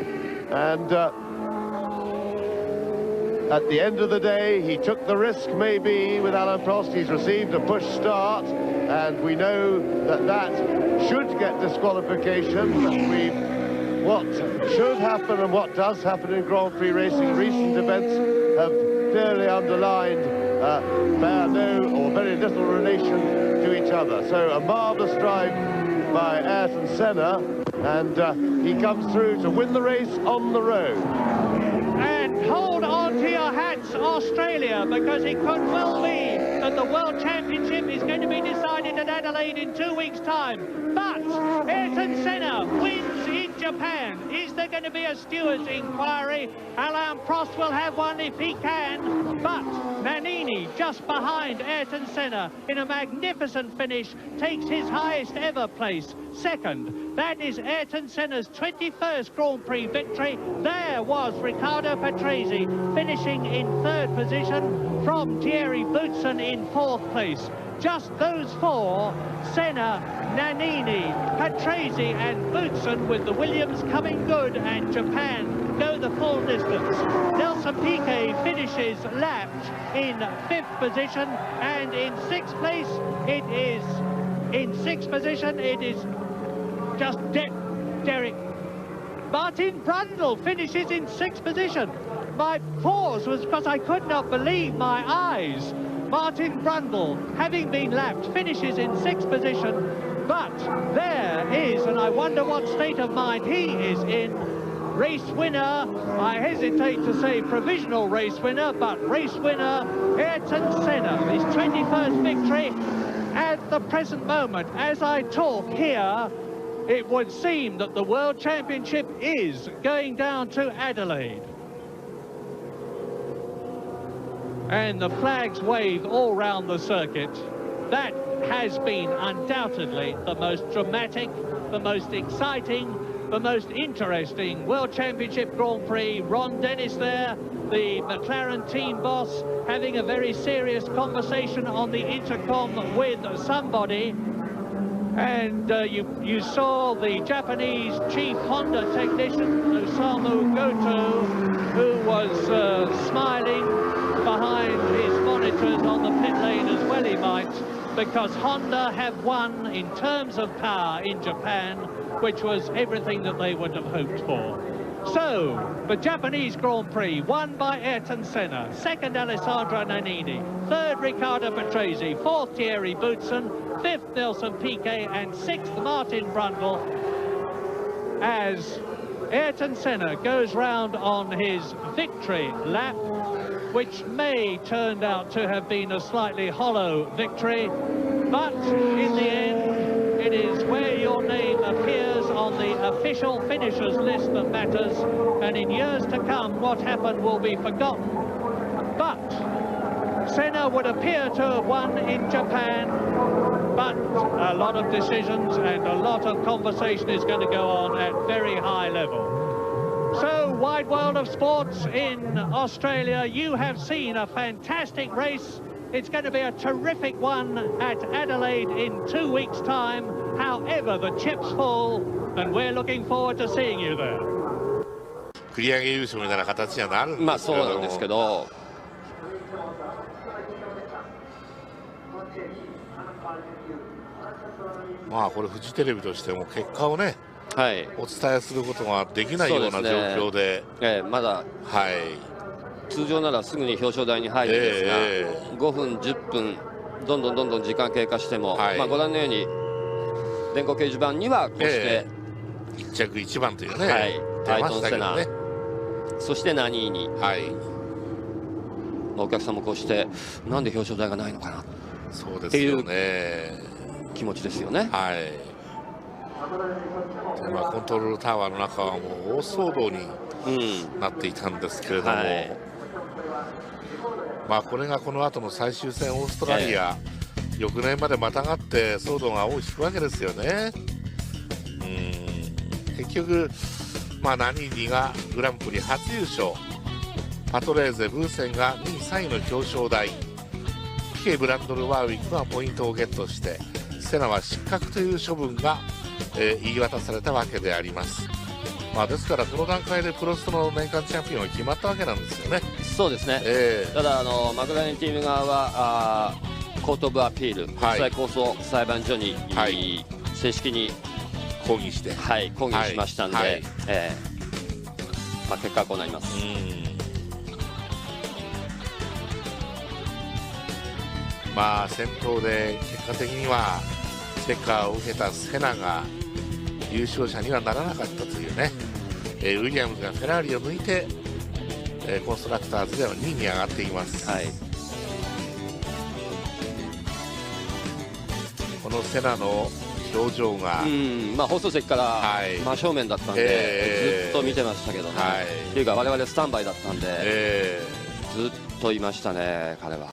and at the end of the day, he took the risk maybe with Alain Prost. He's received a push start, and we know that that should get disqualification. What should happen and what does happen in Grand Prix racing, recent events have clearly underlined bear no or very little relation to each other. So a marvellous drive by Ayrton Senna, and he comes through to win the race on the road. And hold on to your hats, Australia, because it could well be that the World Championship is going to be decided at Adelaide in 2 weeks' time. But Ayrton Senna wins in Japan. Is there going to be a steward's inquiry? Alain Prost will have one if he can, but Nannini, just behind Ayrton Senna, in a magnificent finish, takes his highest ever place, second. That is Ayrton Senna's 21st Grand Prix victory. There was Riccardo Patrese finishing in third position, from Thierry Boutsen in fourth place. Just those four, Senna, Nannini, Patrese and Boutsen, with the Williams coming good, and Japan go the full distance. Nelson Piquet finishes lapped in fifth position, and in sixth place it is, just Derek. Martin Brundle finishes in sixth position. My pause was because I could not believe my eyes. Martin Brundle, having been lapped, finishes in sixth position, but there is, and I wonder what state of mind he is in, race winner, I hesitate to say provisional race winner, but race winner Ayrton Senna, his 21st victory. At the present moment, as I talk here, it would seem that the World Championship is going down to Adelaide. And the flags wave all round the circuit. That has been undoubtedly the most dramatic, the most exciting, the most interesting World Championship Grand Prix. Ron Dennis there, the McLaren team boss, having a very serious conversation on the intercom with somebody. And you saw the Japanese chief Honda technician, Osamu Goto, who was smiling behind his monitors on the pit lane as well he might, because Honda have won in terms of power in Japan, which was everything that they would have hoped for. So, the Japanese Grand Prix, won by Ayrton Senna, second Alessandro Nannini, third Riccardo Patrese, fourth Thierry Boutsen, fifth Nelson Piquet, and sixth Martin Brundle, as Ayrton Senna goes round on his victory lap, which may turn out to have been a slightly hollow victory, but in the end, it is where your name appears on the official finishers list that matters, and in years to come, what happened will be forgotten. But Senna would appear to have won in Japan, but a lot of decisions and a lot of conversation is going to go on at very high level. So, wide world of sports in Australia, you have seen a fantastic race. It's going to be a terrific one at Adelaide in 2 weeks' time. However, the chips fall, and we're looking forward to seeing you there. 繰り上げ優勝みたいな形にはなるんですけど、まあそうなんですけど、まあこれフジテレビとしても結果をね、はい、お伝えすることができないような状況で、まだ、はい、通常ならすぐに表彰台に入るんですが、5分10分どんどん時間経過しても、まあご覧のように電光掲示板にはこうして、1着1番というね、はい、出ましたけどね、そしてナニーニ、はい、お客さんもこうしてなんで表彰台がないのかなそうですよね、気持ちですよね。はい。でまあコントロールタワーの中はもう大騒動になっていたんですけれども、まあこれがこの後の最終戦オーストラリア、翌年までまたがって騒動が尾を引くわけですよね。結局、まあ、ナニーニがグランプリ初優勝、パトレーゼ、ブーセンが2位3位の表彰台、ピケ・ブランドル・ワーウィックがポイントをゲットして、セナは失格という処分が、言い渡されたわけであります。まあ、ですからこの段階でプロストの年間チャンピオンが決まったわけなんですよね。そうですね、ただマクラーレンチーム側はコート・オブ・アピール、国際控訴裁判所に、正式に抗議して、抗議しましたんで、まあ、結果はこうなります。まあ先頭で結果的にはチェッカーを受けたセナが優勝者にはならなかったというね、ウィリアムズがフェラーリを抜いて、コンストラクターズでは2位に上がっています。このセナの表情が、まあ、放送席から真正面だったんで、ずっと見てましたけどね、っていうか我々スタンバイだったんで、ずっといましたね、彼は。